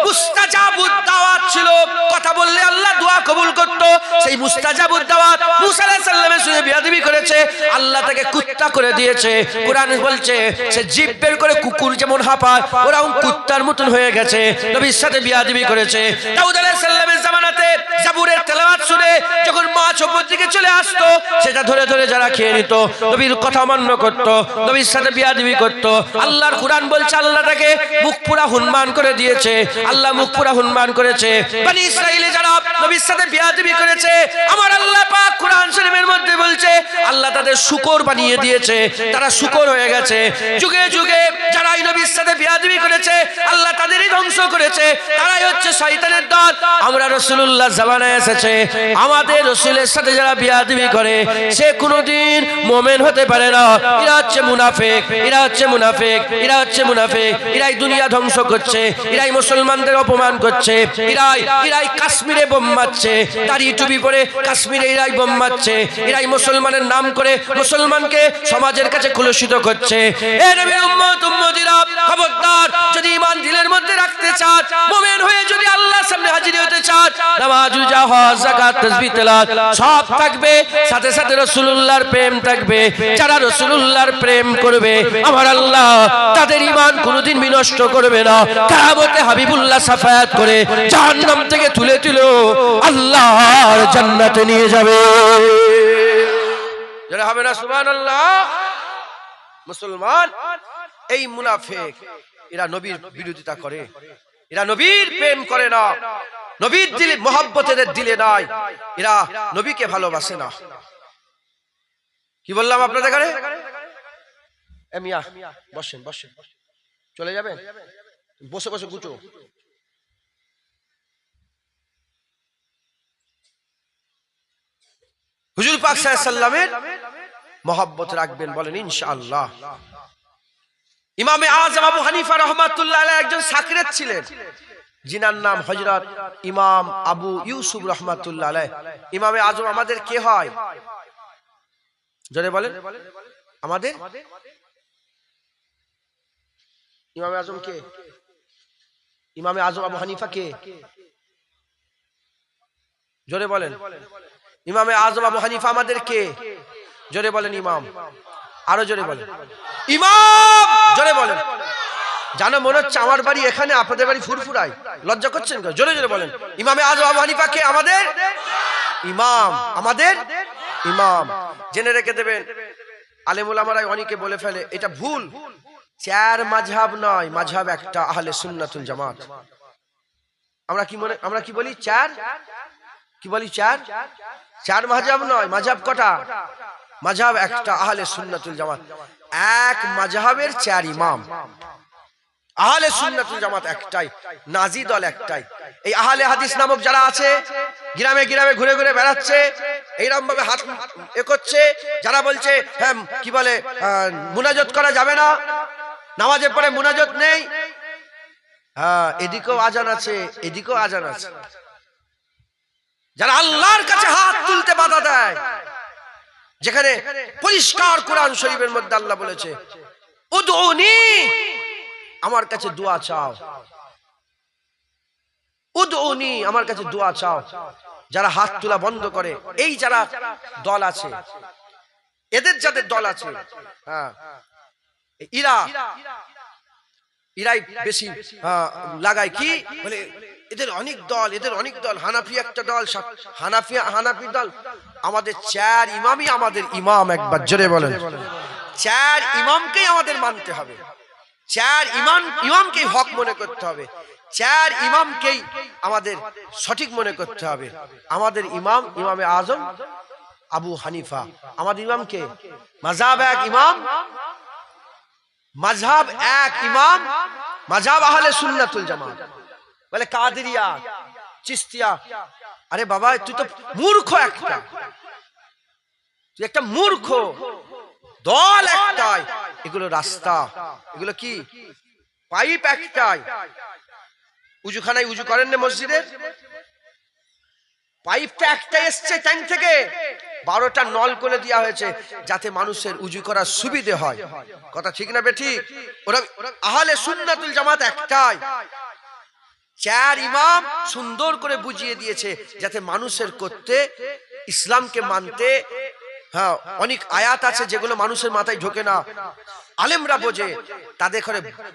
মুস্তাজাবুদ দাওয়াত ছিল, কথা বললে আল্লাহ দোয়া কবুল করত। সেই মুস্তাজাবুদ দাওয়াত মুসা আলাইহিস সালামের সঙ্গে বিয়াদবি করেছে, আল্লাহ তাকে কুত্তা করে দিয়েছে। কুরআন বলছে সে জিভ বের করে কুকুর যেমন হাঁপায়, ওরাও কুত্তার মতন হয়ে গেছে, নবীর সাথে বিয়াদবি করেছে। দাউদ আলাইহিস সালামের জামানাতে জাবুরের তেলাওয়াত শুনে যখন মাছ উপর দিকে চলে আসতো, সেটা ধরে ধরে যারা খেয়ে নিত, নবীর কথা অমান্য করত, নবীর সাথে বিয়াদবি করত। আল্লাহর কুরআন বলছে আল্লাহ তাকে মুখ পুরা হুনমান করে দিয়েছে, আল্লাহ মুখ পুরা হুনমান করেছে। বনি ইসরাইলে যারা নবীর সাথে বিয়াদবি করেছে, আমার আল্লাহ পাক কুরআন শরীফের মধ্যে বলছে আল্লাহ তাদের শুকর বানিয়ে দিয়েছে, তারা শুকর হয়ে গেছে। যুগে যুগে যারা নবীর সাথে বিয়াদবি করেছে, আল্লাহ তাদেরই ধ্বংস করেছে, তারাই হচ্ছে শয়তানের দল। আমরা রাসূলুল্লাহ জামানায় এসেছে, আমাদের রাসূলের সাথে যারা বিয়াদবি করে সে কোনোদিন মুমিন হতে পারে না। এরা হচ্ছে মুনাফিক, এরা হচ্ছে মুনাফিক, এরা হচ্ছে মুনাফিক। এরাই দুনিয়া ধ্বংস করছে, এরাই মুসলমানদের অপমান করছে, এরাই কাশ্মীরে বোম মারছে, দাড়ি টুপি পরে কাশ্মীরে এরাই বোম মারছে, এরাই মুসলমানের নাম করে মুসলমানকে সমাজের কাছে কুলুষিত করছে। এ নবীর উম্মত উম্মতিরা, খবরদার খবরদার, যদি ঈমান দিলের মধ্যে রাখতে চান, মুমিন হয়ে যদি আল্লাহর সামনে হাজির হতে চান, নামাজ, রোজা, হজ, যাকাত, তাসবিহ, তেলাওয়াত সব থাকবে, সাথে সাথে রাসূলুল্লাহর প্রেম থাকবে। যারা রাসূলুল্লাহর প্রেম করবে, আমার আল্লাহ তাদের ঈমান কোনোদিন বিনষ্ট করবে না। কিয়ামতে হাবিবুল্লাহ শাফায়াত করে জাহান্নাম থেকে তুলে তুলে আল্লাহর জান্নাতে নিয়ে যাবে। যারা হবে না সুবহানাল্লাহ। মুসলমান এই মুনাফিক, এরা নবীর বিরোধিতা করে, এরা নবীর প্রেম করে না, নবীর দিলে মহব্বত এদের দিলে নাই, এরা নবীকে ভালোবাসে না। কি বললাম আপনাদের কাছে? মিয়া বসেন, বসেন, চলে যাবেন, বসে বসে গুছো। হুজুর পাক সাল্লাল্লাহু আলাইহি ওয়াসাল্লামের মহব্বত রাখবেন, বলেন ইনশাআল্লাহ। ইমামে আযম আবু হানিফা রাহমাতুল্লাহ আলাইহি একজন সাকরেত ছিলেন, জিনার নাম হযরত ইমাম আবু ইউসুফ রাহমাতুল্লাহ আলাইহি। ইমামে আযম আমাদের কে হয়? জোরে বলেন, আমাদের ইমামে আযম কে? ইমামে আযম আবু হানিফা কে? জোরে বলেন। ইমামে আযম আবু হানিফা আমাদের কে? জোরে বলেন ইমাম। আরো জোরে বলেন ইমাম। জোরে বলেন। জানো মনে হচ্ছে আমার বাড়ি এখানে, আপনাদের বাড়ি ফুরফুরাই, লজ্জা করছেন? জোরে জোরে বলেন ইমামে আযম আবু হানিফা কে? আমাদের ইমাম, আমাদের ইমাম। জেনে রেখে দেবেন, আলেম উলামারা অনেকে বলে ফেলে এটা ভুল, চার মাযহাব নয়, মাযহাব একটা, আহলে সুন্নাতুল জামাত। আমরা কি বলি? চার। কি বলি? চার। চার মাযহাব নয়, মাযহাব কটা? মাযহাব একটা, আহলে সুন্নাতুল জামাত। এক মাযহাবের চার ইমাম। আহলে সুন্নাতুল জামাত একটাই, নাজি দল একটাই। এই আহলে হাদিস নামক যারা আছে, গ্রামে গ্রামে ঘুরে ঘুরে বেড়াচ্ছে, এইরকম ভাবে হাত এ করছে, যারা বলছে হ্যাঁ কি বলে মুনাজাত করা যাবে না, নামাজের পরে মুনাজাত নেই, হ্যাঁ এদিকেও আজান আছে, এদিকেও আজান আছে। যারা আল্লাহর কাছে হাত তুলতে বাধা দেয়, যেখানে পরিষ্কার কোরআন শরীফের মধ্যে আল্লাহ বলেছে উদউনি, আমার কাছে দোয়া চাও, উদউনি, আমার কাছে দোয়া চাও। যারা হাত তোলা বন্ধ করে, এই যারা দল আছে, এদের যাদের দল আছে, হ্যাঁ ইরাই বেশি লাগায় কি বলে, এদের অনেক দল, এদের অনেক দল, হানাফি একটা দল, হানাফি দল। আমাদের চার ইমামই আমাদের ইমাম। একবার জোরে বলেন, চার ইমামকেই আমাদের মানতে হবে, চার ইমামকেই হক মনে করতে হবে, চার ইমামকেই আমাদের সঠিক মনে করতে হবে। আমাদের ইমাম ইমামে আযম আবু হানিফা। আমাদের ইমামকে মাযহাব এক ইমাম, মাযহাব এক ইমাম, মাযহাব আহলে সুন্নাতুল জামাত। বলে কাদেরিয়া, চিশতিয়া, আরে বাবা তুই তো মূর্খ একটা, তুই একটা মূর্খ, দল একটাই, এগুলো রাস্তা, এগুলো কি পাইপ একটাই। উজুখানায় উজু করেন না মসজিদের, পাইপটা একটাই এসছে ট্যাঙ্ক থেকে, 12টা নল করে দেওয়া হয়েছে যাতে মানুষের উজু করার সুবিধে হয়। কথা ঠিক না বেঠিক? ওরা আহলে সুন্নাতুল জামাত একটাই, চার ইমাম সুন্দর করে বুঝিয়ে দিয়েছে যাতে মানুষের করতে, ইসলামকে মানতে, হ্যাঁ অনেক আয়াত আছে যেগুলো মানুষের মাথায় ঢোকে না, আলেমরা বোঝে,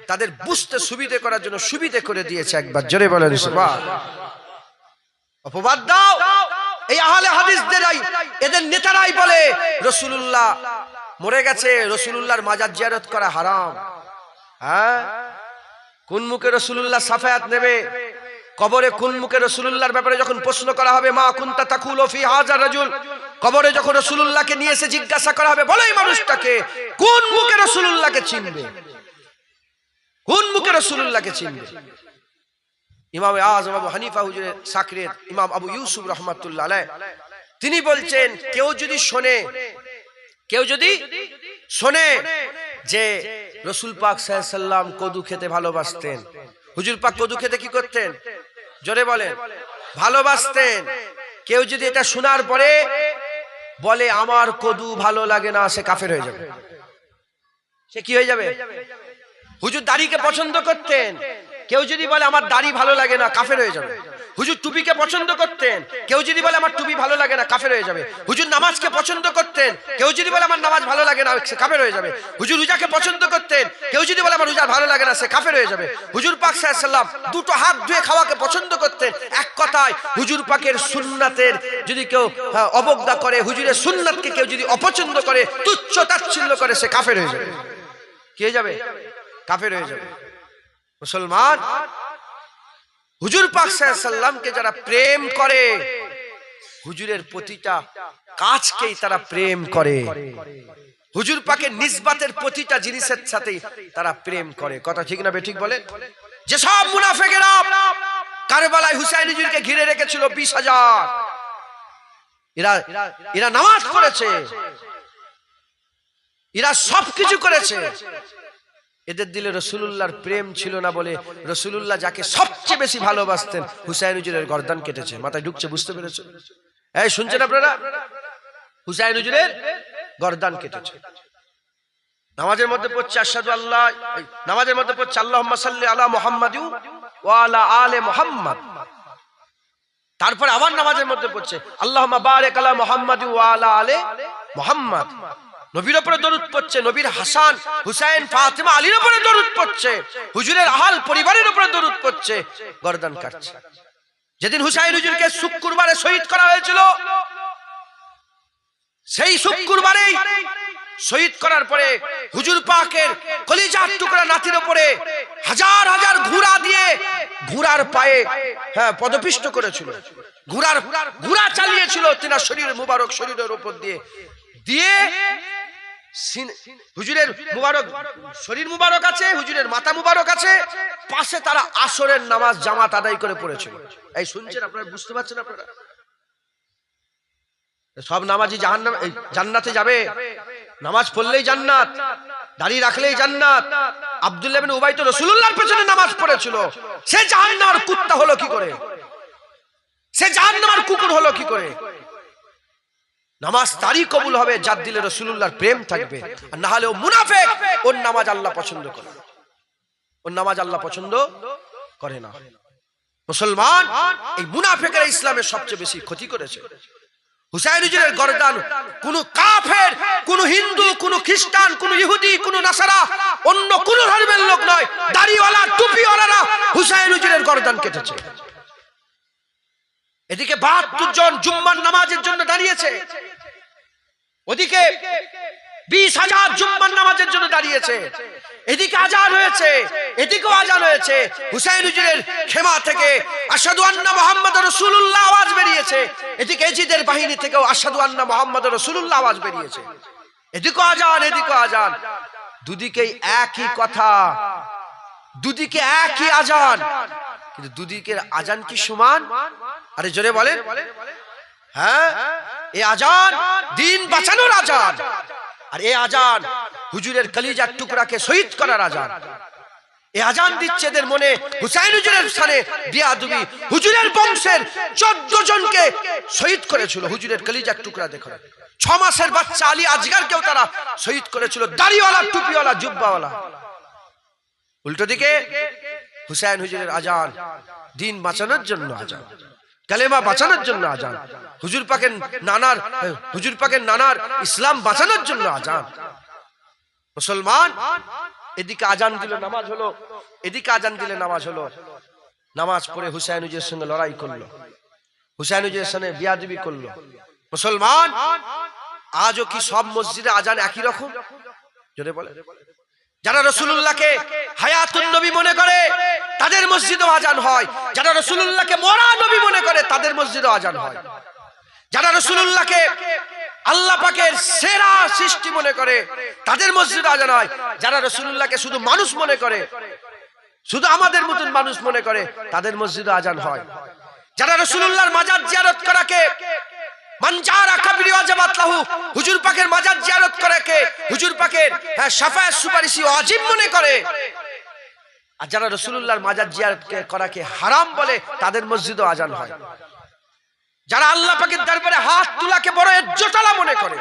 তাদের বুঝতে সুবিধে করার জন্য সুবিধে করে দিয়েছে। একবার জোরে বলেন সুবহানাল্লাহ। অপবাদ দাও এই আহলে হাদিসদেরই, এদের নেতারাই বলে রাসূলুল্লাহ মরে গেছে, রাসূলুল্লাহর মাজার জিয়ারত করা হারাম। হ্যাঁ, কোন মুখে রাসূলুল্লাহ শাফায়াত নেবে? কবরে কোন মুখে রাসূলুল্লাহর ব্যাপারে যখন প্রশ্ন করা হবে, মা কুনতা তাকুলু ফি হাযা রাজুল, কবরে যখন রাসূলুল্লাহকে নিয়ে এসে জিজ্ঞাসা করা হবে, বলো এই মানুষটাকে, কোন মুখে রাসূলুল্লাহকে চিনবে? কোন মুখে রাসূলুল্লাহকে চিনবে? ইমামে আযম আবু হানিফা হুজুরের সাকরেত ইমাম আবু ইউসুফ রাহমাতুল্লাহ আলাইহি, তিনি বলছেন কেউ যদি শোনে যে রাসূল পাক সাল্লাল্লাহু আলাইহি সাল্লাম কদু খেতে ভালোবাসতেন, হুজুর পাক কদু খেতে কি করতেন? জোরে বলেন, ভালোবাসতেন। কেউ যদি এটা শোনার পরে বলে আমার কদু ভালো লাগে না, সে কাফের হয়ে যাবে। সে কি হয়ে যাবে? হুজুর দাড়িকে পছন্দ করতেন, কেউ যদি বলে আমার দাড়ি ভালো লাগে না কাফের হয়ে যাবে। হুজুর টুপিকে পছন্দ করতেন, কেউ যদি বলে আমার টুপি ভালো লাগে না কাফের হয়ে যাবে। হুজুর নামাজকে পছন্দ করতেন, কেউ যদি বলে আমার নামাজ ভালো লাগে না সে কাফের হয়ে যাবে। হুজুর রোজাকে পছন্দ করতেন, কেউ যদি বলে আমার রোজা ভালো লাগে না সে কাফের হয়ে যাবে। হুজুর পাক সাল্লাল্লাহু আলাইহি ওয়াসাল্লাম দুটো হাত ধুয়ে খাওয়াকে পছন্দ করতেন। এক কথায় হুজুর পাকের সুন্নাতের যদি কেউ অবজ্ঞা করে, হুজুরের সুন্নাতকে কেউ যদি অপছন্দ করে, তুচ্ছ তাচ্ছিল্য করে, সে কাফের হয়ে যাবে। কি হয়ে যাবে? কাফের হয়ে যাবে। মুসলমান, হুজুর পাক সাল্লাল্লাহু আলাইহি ওয়াসাল্লামকে যারা প্রেম করে, হুজুরের প্রতিটা কাজকেই তারা প্রেম করে, হুজুর পাকের নিসবাতের প্রতিটা জিনিসের সাথে তারা প্রেম করে। কথা ঠিক না বেঠিক বলেন? যে সব মুনাফিকেরা কারবালায় হুসাইন হুজুরকে ঘিরে রেখেছিল 20,000, এরা নামাজ পড়েছে, এরা সবকিছু করেছে, এদের দিলে রাসূলুল্লাহর প্রেম ছিল না বলে রাসূলুল্লাহ যাকে সবচেয়ে বেশি ভালোবাসতেন হুসাইন হুজুরের গর্দান কেটেছে। মাথায় ঢুকছে? বুঝতে পেরেছো? এই শুনছেন আপনারা? হুসাইন হুজুরের গর্দান কেটেছে। নামাজের মধ্যে পড়ছে আশহাদু আল্লাহ, নামাজের মধ্যে পড়ছে আল্লাহুম্মা সাল্লি আলা মুহাম্মাদি ওয়া আলা আলে মুহাম্মাদ, তারপর আবার নামাজের মধ্যে পড়ছে আল্লাহুম্মা বারিক আলা মুহাম্মাদি ওয়া আলা আলে মুহাম্মাদ। নবীর উপরে দরুদ পড়ছে, নবীর হাসান হুসাইন ফাতিমা আলীর উপরে দরুদ পড়ছে, হুজুরের আহল পরিবারের উপরে দরুদ পড়ছে, গর্দান কাটছে। যেদিন হুসাইন হুজুরকে শুক্রবারে শহীদ করা হয়েছিল, সেই শুক্রবারেই শহীদ করার পরে হুজুর পাকের কলিজার টুকরা নাতির উপরে হাজার হাজার ঘোড়া দিয়ে ঘোড়ার পায়ে পদপিষ্ট করেছিল, ঘোড়া চালিয়েছিল তিনার শরীর মুবারক, শরীরের উপর দিয়ে দিয়ে হুজুরের মুবারক শরীর মুবারক আছে, হুজুরের মাথা মুবারক আছে, পাশে তারা আসরের নামাজ জামাত আদায় করে পড়েছিল। এই শুনছেন আপনারা? বুঝতে পারছেন আপনারা? সব নামাজি জান্নাতে যাবে, নামাজ পড়লেই জান্নাত, দাড়ি রাখলেই জান্নাত। আব্দুল্লাহ ইবনে উবাই তো রাসূলুল্লাহর পেছনে নামাজ পড়েছিল, সে জাহান্নামের কুত্তা হলো কি করে? সে জাহান্নামের কুকুর হলো কি করে? নামাজ তারই কবুল হবে যার দিলে রাসূলুল্লাহর প্রেম থাকবে, আর না হলে ও মুনাফিক, ওর নামাজ আল্লাহ পছন্দ করে, ওর নামাজ আল্লাহ পছন্দ করে না। মুসলমান, এই মুনাফিকরা ইসলামের সবচেয়ে বেশি ক্ষতি করেছে। হুসাইন হুজুরের গর্দান কোন কাফের, কোন হিন্দু, কোন খ্রিস্টান, কোন ইহুদি, কোন নাসারা, অন্য কোন ধর্মের লোক নয়, দাড়িওয়ালা টুপিওয়ালারা হুসাইন হুজুরের গর্দান কেটেছে। এদিকে 72 জন জুম্মার নামাজের জন্য দাঁড়িয়েছে, ওদিকে 20,000 জুম্মার নামাজের জন্য দাঁড়িয়েছে। এদিকে আজান হয়েছে, এদিকেও আজান হয়েছে। হুসাইন হুজুরের খেমা থেকে আশহাদু আন্না মুহাম্মাদুর রাসূলুল্লাহ আওয়াজ বেরিয়েছে, এদিকে এজিদের বাহিনী থেকেও আশহাদু আন্না মুহাম্মাদুর রাসূলুল্লাহ আওয়াজ বেরিয়েছে। এদিকেও আজান, এদিকেও আজান, দুদিকেই একই কথা, দুদিকে একই আজান, কিন্তু দুদিকের আজান কি সমান? আরে জোরে বলেন। হ্যাঁ, এই আজান দিন বাঁচানোর আজান, আর এই আজান হুজুরের কলিজার টুকরাকে শহীদ করার আজান। এই আজান দিচ্ছে এদের মনে হুসাইন হুজুরের স্থানে বিয়াদবি, হুজুরের বংশের 14 জনকে শহীদ করেছিল হুজুরের কলিজার টুকরা দেখো। 6 মাসের বাচ্চা আলী আজগারকেও তারা শহীদ করেছিল, দাড়িওয়ালা টুপিওয়ালা জুব্বাওয়ালা। উল্টো দিকে হুসাইন হুজুরের আজান দিন বাঁচানোর জন্য আজান, কালেমা বাঁচানোর জন্য আজান, হুজুর পাকের নানার ইসলাম বাঁচানোর জন্য আজান। মুসলমান, এদিকে আজান দিল নামাজ হলো, এদিকে আজান দিলে নামাজ হলো। নামাজ পড়ে হুসাইন হুজুরের সঙ্গে লড়াই করলো, হুসাইন হুজুরের সঙ্গে বিয়াদবি করলো। মুসলমান, আজও কি সব মসজিদে আজান একই রকম? জোরে বলে। যারা রাসূলুল্লাহকে হায়াতুন নবী মনে করে তাদের মসজিদেও আজান হয়, যারা রাসূলুল্লাহকে মরা নবী মনে করে তাদের মসজিদেও আজান হয়, যারা রাসূলুল্লাহকে আল্লাহ পাকের সেরা সৃষ্টি মনে করে তাদের মসজিদে আজান হয়, যারা রাসূলুল্লাহকে শুধু মানুষ মনে করে, শুধু আমাদের মতন মানুষ মনে করে তাদের মসজিদে আজান হয়, যারা রাসূলুল্লাহর মাজার জিয়ারত করাকে মানজারা কবরি ওয়াজিবাত লাহু, হুজুর পাকের মাজার জিয়ারত করাকে হুজুর পাকের শাফায়াত সুপারিশি ওয়াজিব মনে করে, আর যারা রাসূলুল্লাহর মাজার জিয়ারত করাকে হারাম বলে তাদের মসজিদে আজান হয়, যারা আল্লাহ পাকের দরবারে হাত তোলাকে বড় ইজ্জতওয়ালা মনে করে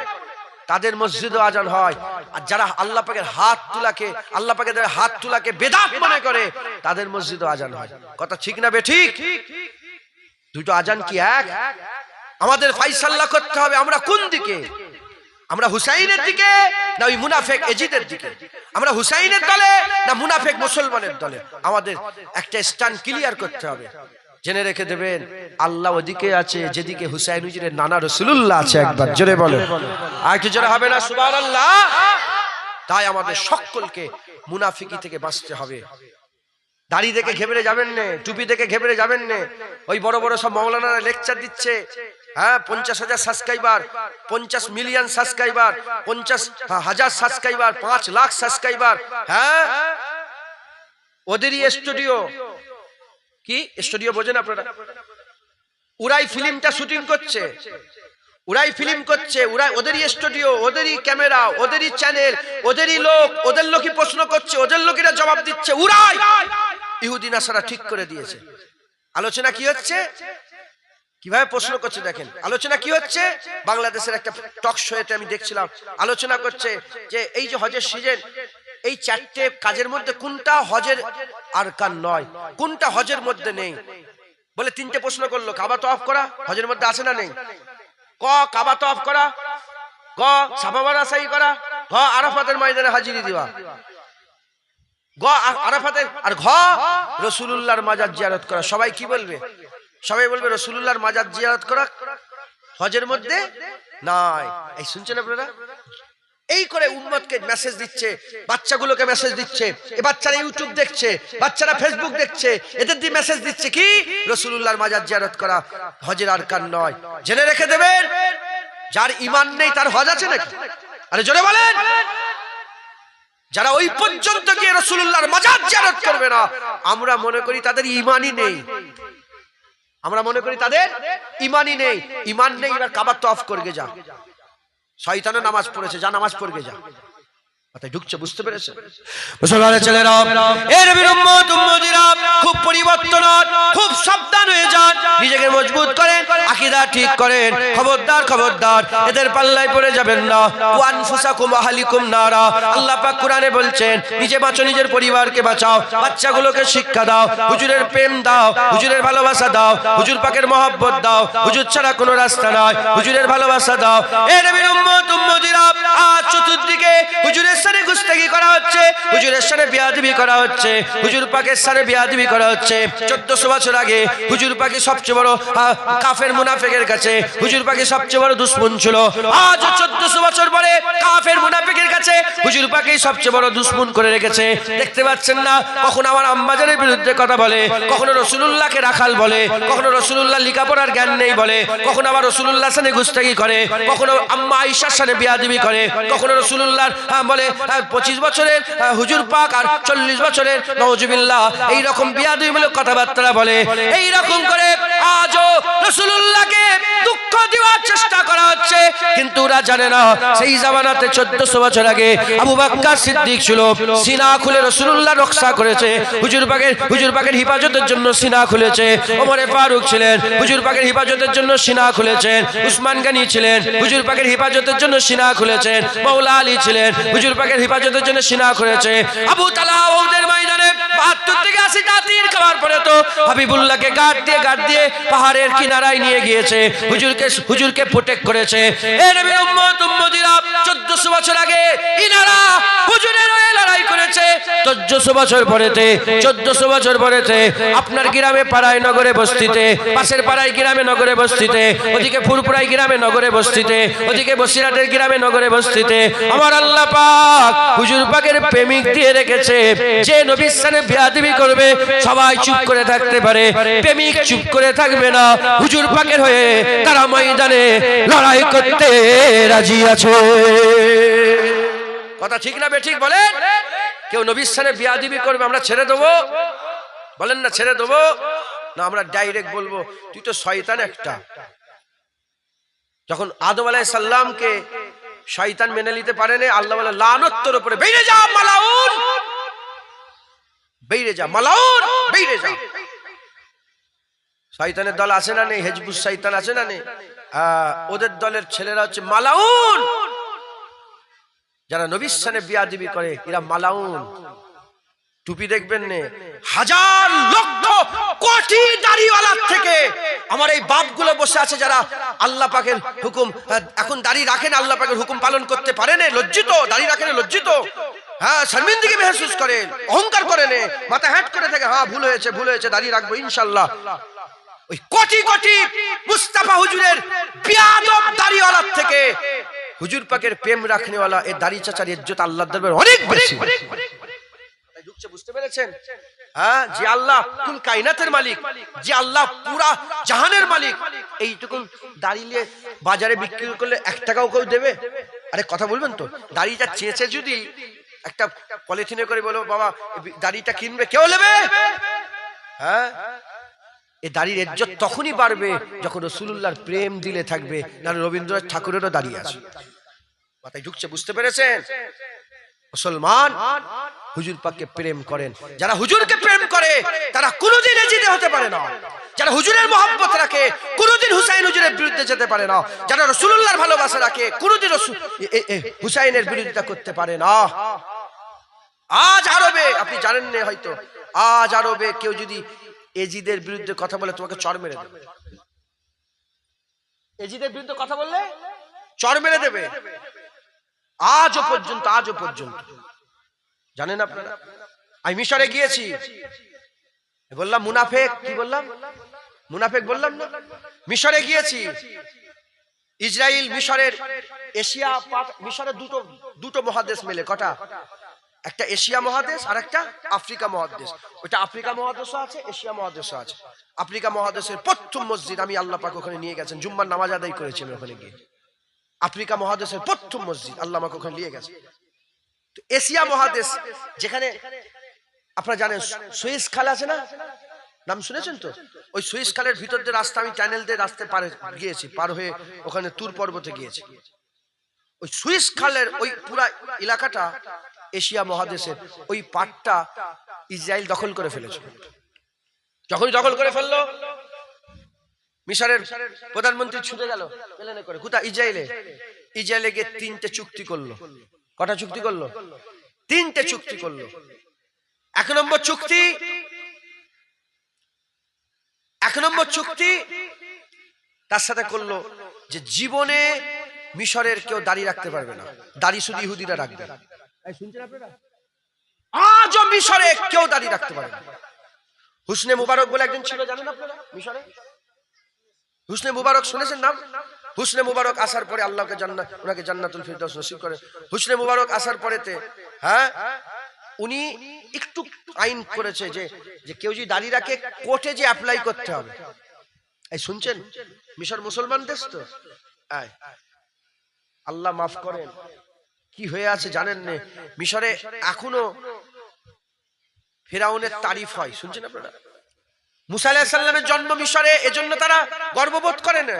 তাদের মসজিদে আজান হয়। আর যারা আল্লাহ পাকের হাত তোলাকে বেদাত মনে করে তাদের মসজিদে আজান হয়। কথা ঠিক না বেঠিক? দুটো আজান কি এক? আমাদের ফাইসাল্লা করতে হবে আমরা কোন দিকে, আমরা হুসাইনের দিকে না ওই মুনাফেক এজিদের দিকে, আমরা হুসাইনের দলে না মুনাফেক মুসলমানের দলে। আমাদের একটা স্ট্যান্ড ক্লিয়ার করতে হবে। জেনে রেখে দেবেন আল্লাহ ওদিকে আছে যেদিকে হুসাইন হুজুরের নানা রাসূলুল্লাহ আছে। একবার জোরে বলে, আর কি জোরে হবে না সুবহানাল্লাহ? তাই আমাদের সকলকে মুনাফিকি থেকে বাঁচতে হবে। দাড়ি দেখে ঘেবড়ে যাবেন না, টুপি দেখে ঘেবড়ে যাবেন না। ওই বড় বড় সব মাওলানারা লেকচার দিচ্ছে, হ্যাঁ 50,000 subscriber, 50 million subscriber, 50,000 subscriber, 5 lakh subscriber, হ্যাঁ ওদেরই স্টুডিও। কি স্টুডিও বোঝেন আপনারা? ওরাই ফিল্মটা শুটিং করছে, ওরাই ফিল্ম করছে, ওদেরই স্টুডিও, ওদেরই ক্যামেরা, ওদেরই চ্যানেল, ওদেরই লোক, ওদের লোকই প্রশ্ন করছে, ওদের লোকেরা জবাব দিচ্ছে। ওরাই ইহুদি নাসারা ঠিক করে দিয়েছে। আলোচনা কি হচ্ছে? কিভাবে প্রশ্ন করছে দেখেন। আলোচনা কি হচ্ছে? বাংলাদেশের একটা টক শোতে আমি দেখছিলাম, আলোচনা করছে যে এই যে হজের সিজন, এই 4টে কাজের মধ্যে কোনটা হজের আরকান নয়, কোনটা হজের মধ্যে নেই। বলে 3টে প্রশ্ন করলো। কাবা তওয়াফ করা হজের মধ্যে আছে না নেই? ক কাবা তওয়াফ করা, গ সাফা মারওয়া সাই করা, ঘ আরাফাতের ময়দানে হাজিরি দেওয়া, গ আরাফাতের, আর ঘ রাসূলুল্লাহর মাজার জিয়ারত করা। সবাই কি বলবে? সবাই বলবে রাসূলুল্লাহর মাজার জিয়ারত করা হজের মধ্যে নাই। এই শুনছেন আপনারা? এই করে উম্মতকে মেসেজ দিচ্ছে, বাচ্চাগুলোকে মেসেজ দিচ্ছে। এই বাচ্চারা ইউটিউব দেখছে, বাচ্চারা ফেসবুক দেখছে, এদের দিয়ে মেসেজ দিচ্ছে কি রাসূলুল্লাহর মাজার জিয়ারত করা হজের আরকান নয়। জেনে রেখে দেবেন যার ঈমান নেই তার হজ আছে নাকি? আরে জোরে বলেন। যারা ওই পর্যন্ত গিয়ে রাসূলুল্লাহর মাজার জিয়ারত করবে না, আমরা মনে করি তাদের ঈমানই নেই। আমরা মনে করি তাদের ঈমানই নেই। ঈমান নেই, এবার কাবা তওয়াফ করবে যা। শয়তানের নামাজ পড়েছে, যা নামাজ পড়বে যা। কথায় ঢুকছে, বুঝতে পেরেছে? মুসলমানের ছেলেরা, এর নবীর উম্মত উম্মতিরা খুব পরিবর্তন, খুব সাবধান হয়ে যান, নিজেকে মজবুত করেন, আকীদা ঠিক করেন। খবরদার খবরদার এদের পাল্লায় পড়ে যাবেন না। ওয়া আনফুসাকুম ওয়া আহলিকুম নারা। আল্লাহ পাক কোরআনে বলছেন নিজে বাঁচো, নিজের পরিবারকে বাঁচাও, বাচ্চাগুলোকে শিক্ষা দাও, হুজুরের প্রেম দাও, হুজুরের ভালোবাসা দাও, হুজুর পাকের মহব্বত দাও। হুজুর ছাড়া কোনো রাস্তা নাই, হুজুরের ভালোবাসা দাও। এর নবীর উম্মত উম্মতিরা আজ চতুর্দিকে হুজুরের সাথে গুস্তাখি করা হচ্ছে, হুজুরের সাথে বেয়াদবি করা হচ্ছে, হুজুর পাকের সাথে বেয়াদবি করা হচ্ছে। 1400 বছর আগে হুজুর পাকে সবচেয়ে বড় কাফের মুনাফিকের কাছে হুজুর পাকে সবচেয়ে বড় দুশমন ছিল। আজ 1400 বছর পরে কাফের মুনাফিকের কাছে হুজুর পাকেই সবচেয়ে বড় দুশমন করে রেখেছে। দেখতে পাচ্ছেন না? কখনো আমার আম্মাজানের বিরুদ্ধে কথা বলে, কখনো রাসূলুল্লাহকে রাখাল বলে, কখনো রাসূলুল্লাহ লেখাপড়ার জ্ঞান নেই বলে, কখনো আবার রাসূলুল্লাহর সাথে গুস্তাখি করে, কখনো আম্মা আয়েশার সাথে বেয়াদবি করে, কখনো রাসূলুল্লাহর বলে 25 বছরের হুজুর পাক আর 40 বছরের নাউজুবিল্লাহ এই রকম বিয়াদবিমূলক কথাবার্তা বলে। এই রকম করে আজও রাসূলুল্লাহকে দুঃখ দেওয়ার চেষ্টা করা হচ্ছে, কিন্তু ওরা জানে না সেই জামানাতে 1400 বছর আগে আবু বকর সিদ্দিক ছিল, সিনা খুলে রাসূলুল্লাহ রক্ষা করেছে। হুজুর পাকের হিফাজতের জন্য সিনা খুলেছে। ওমর ফারুক ছিলেন, হুজুর পাকের হিফাজতের জন্য সিনা খুলেছেন। উসমান গনি ছিলেন, হুজুর পাকের হিফাজতের জন্য সিনা খুলেছেন। মাওলা আলী ছিলেন, হুজুর পাকের হিফাজতের জন্য সিনা খুলেছে। আবু তালহা ওদের ময়দানে 72 থেকে 80টা তীর খাওয়ার পরে তো হাবিবুল্লাহকে গার্ড দিয়ে পাহাড়ের কিনারায় নিয়ে গিয়েছে, হুজুরকে প্রোটেক্ট করেছে। এ নবীর উম্মত উম্মতিরা 1400 বছর আগে ইনারা হুজুরের হয়ে লড়াই করেছে। 1400 বছর পরেতে আপনার গ্রামে পাড়ায় নগরে বস্তিতে, পাশের পাড়ায় গ্রামে নগরে বস্তিতে, ওদিকে ফুরপুরায় গ্রামে নগরে বস্তিতে, ওদিকে বসিরহাটের গ্রামে নগরে বস্তিতে আমার আল্লাহ পাক হুজুর পাকের প্রেমিক দিয়ে রেখেছে। যে নবীর সাথে বেয়াদবি করবে সবাই চুপ করে থাকতে পারে, প্রেমিক চুপ করে থাকবে না। হুজুর পাকের হয়ে তারা ময়দানে লড়াই করতে রাজি আছে। কথা ঠিক না বেঠিক বলেন? কেউ নবীর সাথে বেয়াদবি করবে আমরা ছেড়ে দেবো? বলেন না ছেড়ে দেবো না? আমরা ডাইরেক্ট বলবো তুই তো শয়তান একটা। যখন আদম আলাইহিস সালামকে শয়তান মেনে নিতে পারেনি, আল্লাহ বলে লানত তোর উপরে, বেরিয়ে যা মালাউন, বেরিয়ে যা মালাউন, বেরিয়ে যা। শয়তানের দল আছে না নেই? হিজবুস শয়তান আছে না নেই? ওদের দলের ছেলেরা হচ্ছে মালাউন। যারা নবীর সামনে বিয়াদবি করে এরা মালাউন। টুপি দেখবেন নে, হাজার লক্ষ কোটি দাড়িওয়ালার থেকে আমার এই বাপগুলো বসে আছে যারা আল্লাহ পাকের হুকুম এখন দাড়ি রাখেন, আল্লাহ পাকের হুকুম পালন করতে পারে না, লজ্জিত, দাড়ি রাখেন লজ্জিত, হ্যাঁ শর্মিন্দগি মেহসুস করেন, অহংকার করেন, মাথা হ্যাট করে থাকে, হ্যাঁ ভুল হয়েছে দাড়ি রাখবো ইনশাআল্লাহ। ওই কোটি কোটি মুস্তাফা হুজুরের বিয়াদব দাড়িওয়ালার থেকে হুজুর পাকের প্রেম রাখনেওয়ালা এই দাড়ি চাচার ইজ্জত আল্লাহর দরবারে অনেক বেশি। বুঝতে পেরেছেন? হ্যাঁ, যে আল্লাহ কুল কায়নাতের মালিক, যে আল্লাহ পুরা জাহানের মালিক, এইটুকুন দাঁড়িয়ে বাজারে বিক্রি করলে 1 টাকাও কেউ দেবে? আরে কথা বলবেন তো, দাড়িটা চেয়েছে যদি একটা পলিথিনে করে বলো বাবা দাড়িটা কিনবে, কেউ নেবে? হ্যাঁ, এই দাড়ির ইজ্জত তখনই বাড়বে যখন রাসূলুল্লাহর প্রেম দিলে থাকবে, না রবীন্দ্রনাথ ঠাকুরেরও দাঁড়িয়ে আছে। মাথায় ঢুকছে? বুঝতে পেরেছেন? মুসলমান হুজুর পাককে প্রেম করেন, যারা হুজুরকে প্রেম করে তারা কোনোদিন এজিদে হতে পারে না, যারা হুজুরের মহব্বত রাখে কোনোদিন হুসাইন হুজুরের বিরুদ্ধে যেতে পারে না, যারা রাসূলুল্লাহর ভালোবাসা রাখে কোনোদিন হুসাইনের বিরোধিতা করতে পারে না। আজ আরবে আপনি জানেন না হয়তো, আজ আরবে কেউ যদি এজিদের বিরুদ্ধে কথা বলে তোমাকে চড় মেরে দেবে। এজিদের বিরুদ্ধে কথা বললে চড় মেরে দেবে। আজও পর্যন্ত জানেন আপনারা? আমি মিশরে গিয়েছি, বললাম মুনাফেক, কি বললাম? মুনাফেক বললাম না? মিশরে গিয়েছি, ইসরায়েল মিশরের এশিয়া, মিশরের দুটো মহাদেশ মিলে কটা? একটা এশিয়া মহাদেশ আর একটা আফ্রিকা মহাদেশ। ওটা আফ্রিকা মহাদেশও আছে, এশিয়া মহাদেশও আছে। আফ্রিকা মহাদেশের প্রথম মসজিদ আমি আল্লাহ পাক ওখানে নিয়ে গেছেন, জুম্মার নামাজ আদায় করেছি আমি ওখানে গিয়ে। আফ্রিকা মহাদেশের প্রথম মসজিদ আল্লাহ আমাকে ওখানে নিয়ে গেছে। তো এশিয়া মহাদেশ, যেখানে আপনারা জানেন সুয়েজ খাল আছে না, নাম শুনেছেন তো? ওই সুয়েজ খালের ভিতর দিয়ে রাস্তা, আমি টানেল দিয়ে রাস্তায় গিয়েছি, পার হয়ে ওখানে তুর পর্বতে গিয়েছি। ওই সুয়েজ খালের ওই পুরা এলাকাটা এশিয়া মহাদেশের ওই পাটটা ইসরায়েল দখল করে ফেলেছে। যখন দখল করে ফেললো, মিশরের প্রধানমন্ত্রী ছুটে গেল প্লেনে করে কোথা? ইসরায়েলে গিয়ে 3টে চুক্তি করলো। কটা চুক্তি করলো? 3টে চুক্তি করলো। 1 নম্বর চুক্তি তার সাথে করলো যে জীবনে মিশরের কেউ দাড়ি রাখতে পারবে না, দাড়ি শুধু ইহুদিরা রাখবে। আজও মিশরে কেউ দাড়ি রাখতে পারবে না। হুসনে মুবারক বলে একজন ছিল, জানেন আপনারা? মিশরে হুসনে মুবারক শুনেছেন নাম? হুসনে মুবারক আসার পরে আল্লাহকে ওনাকে জান্নাতুল ফিরদাউস নসিব করে। হুসনে মুবারক আসার পরেতে হ্যাঁ উনি একটু আইন করেছে যে কেউ যদি দাড়ি রাখে কোর্টে যে অ্যাপ্লাই করতে হবে। এই শুনছেন? মিশর মুসলমান দেশ তো, আল্লাহ মাফ করেন, কি হয়ে আছে জানেন না? মিশরে এখনো ফেরাউনের তারিফ হয়, শুনছেন আপনারা? মুসা আলাইহিস সালামের জন্ম মিশরে, এজন্য তারা গর্ববোধ করে না।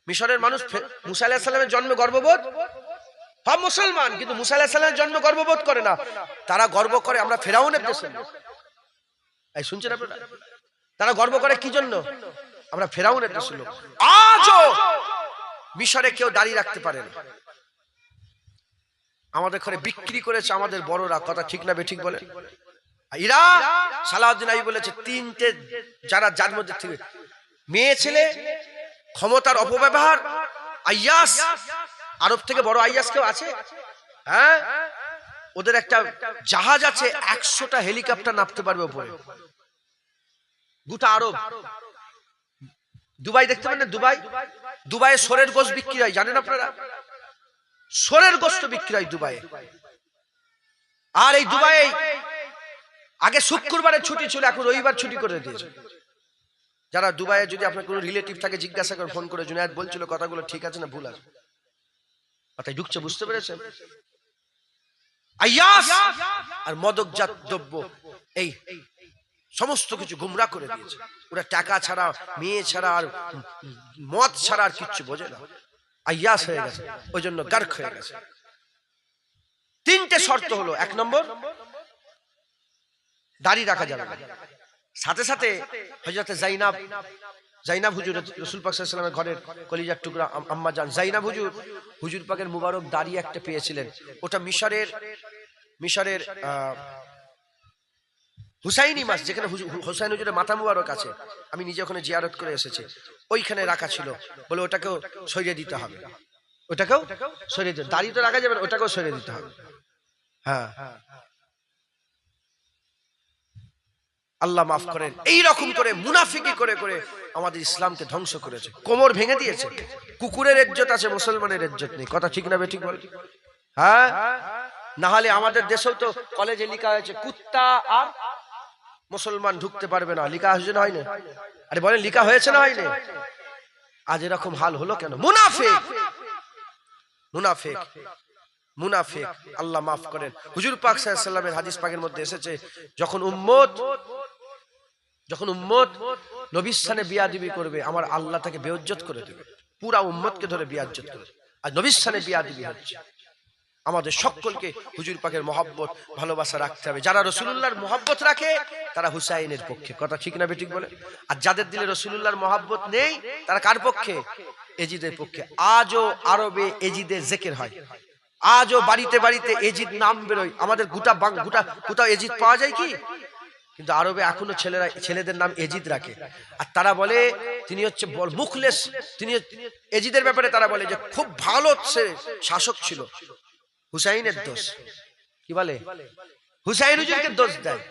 মিশরের মানুষ মুসা আলাইহিস সালামের জন্মে গর্ববোধ, সব মুসলমান, কিন্তু মুসা আলাইহিস সালামের জন্মে গর্ববোধ করে না। তারা গর্ব করে আমরা ফেরাউনের দেশের লোক। এই শুনছেন আপনারা? তারা গর্ব করে কি জন্য? আমরা ফেরাউনের দেশের লোক। আজও মিশরে কেউ দাড়ি রাখতে পারে না। আমাদের ঘরে বিক্রি করেছে আমাদের বড়রা, কথা ঠিক না বেঠিক বলে? ইরা সালাউদ্দিন আইয়ুবী বলেছে 3টে যার মধ্যে থেকে মেয়ে ছেলে, ক্ষমতার অপব্যবহার, আইয়াস, আরব থেকে বড় আইয়াস কেউ আছে? হ্যাঁ, ওদের একটা জাহাজ আছে, 100টা হেলিকপ্টার নামতে পারবে উপরে। গোটা আরব, দুবাই দেখতে পারেন? দুবাইয়ে সোরের গোশত বিক্রি হয়, জানেন আপনারা? সোরের গোশত বিক্রি হয় দুবাইয়ে। আর এই দুবাইয়ে আগে শুক্রবারে ছুটি ছিল, এখন রবিবার ছুটি করে দিয়েছে। যারা দুবাইয়ে যদি আপনার কোনো রিলেটিভ থাকে জিজ্ঞাসা করে, ফোন করে, জুনায়েদ বলছিল কথাগুলো ঠিক আছে না ভুল আছে? কথাই ঢুকছে, বুঝতে পেরেছেন? আইয়াস আর মদকজাত দ্রব্য এই সমস্ত কিছু গুমরা করে দিয়েছে। ওরা টাকা ছাড়া, মেয়ে ছাড়া আর মদ ছাড়া আর কিচ্ছু বোঝে না। আইয়াস হয়ে গেছে, ওই জন্য গার্ক হয়ে গেছে। 3টে শর্ত হলো। 1 নম্বর, দাড়ি রাখা যাবে না। সাথে সাথে হযরত জাইনাব জাইনাব হুজুর রাসূল পাক সাল্লাল্লাহু আলাইহি ওয়াসাল্লামের ঘরের কলিজার টুকরা আম্মা জান জাইনাব হুজুর পাকের মুবারক দাড়ি একটা পেয়েছিলেন। ওটা মিশরের হুসাইনি মাস, যেখানে হুসাইন হুজুরের মাথা মুবারক আছে, আমি নিজে ওখানে জিয়ারত করে এসেছি, ওইখানে রাখা ছিল। বলে ওটাকেও সরিয়ে দিতে হবে, ওটাকেও সরিয়ে দিতে, দাড়ি তো রাখা যাবে না, ওটাকেও সরিয়ে দিতে হবে। হ্যাঁ, আল্লাহ মাফ করেন। এইরকম করে মুনাফিকি করে করে আমাদের ইসলামকে ধ্বংস করেছে, কোমর ভেঙে দিয়েছে। কুকুরের ইজ্জত আছে, মুসলমানের ইজ্জত নেই। কথা ঠিক না বেঠিক বল? হ্যাঁ, না হলে আমাদের দেশেও তো কলেজে লেখা হয়েছে কুত্তা আর মুসলমান ঢুকতে পারবে না, লেখা হয়েছে না হয়নি? আরে বলেন লেখা হয়েছে না হয়নি? আজ এরকম হাল হলো কেন? মুনাফিক, মুনাফিক, মুনাফিক। আল্লাহ মাফ করেন। হুজুর পাক সাল্লাল্লাহু আলাইহি ওয়াসাল্লামের হাদিস পাকের মধ্যে এসেছে, যখন উম্মত নবীর সামনে বিয়াদবি করবে, আমার আল্লাহ তাকে বেইজ্জত করে দেবে, পুরা উম্মতকে ধরে বেইজ্জত করে দেবে। আর নবীর সামনে বিয়াদবি হচ্ছে। আমাদের সকলকে হুজুর পাকের মহব্বত ভালোবাসা রাখতে হবে। যারা রাসূলুল্লাহর মহব্বত রাখে তারা হুসাইনের পক্ষে। কথা ঠিক না বেঠিক বলে? আর যাদের দিলে রাসূলুল্লাহর মহব্বত নেই তারা কার পক্ষে? এজিদের পক্ষে। আজও আরবে এজিদের জিকির হয়, আজও বাড়িতে বাড়িতে এজিদ নাম বেরোয়। আমাদের গোটা এজিদ পাওয়া যায় কি? কিন্তু আরবে এখনো ছেলেদের নাম এজিদ রাখে। আর তারা বলে তিনি হচ্ছে মুখলেস, তিনি এজিদের ব্যাপারে তারা বলে যে খুব ভালো শাসক ছিল। হুসাইনের দোষ কি বলে? হুসাইন হুজুরকে দোষ দেয়,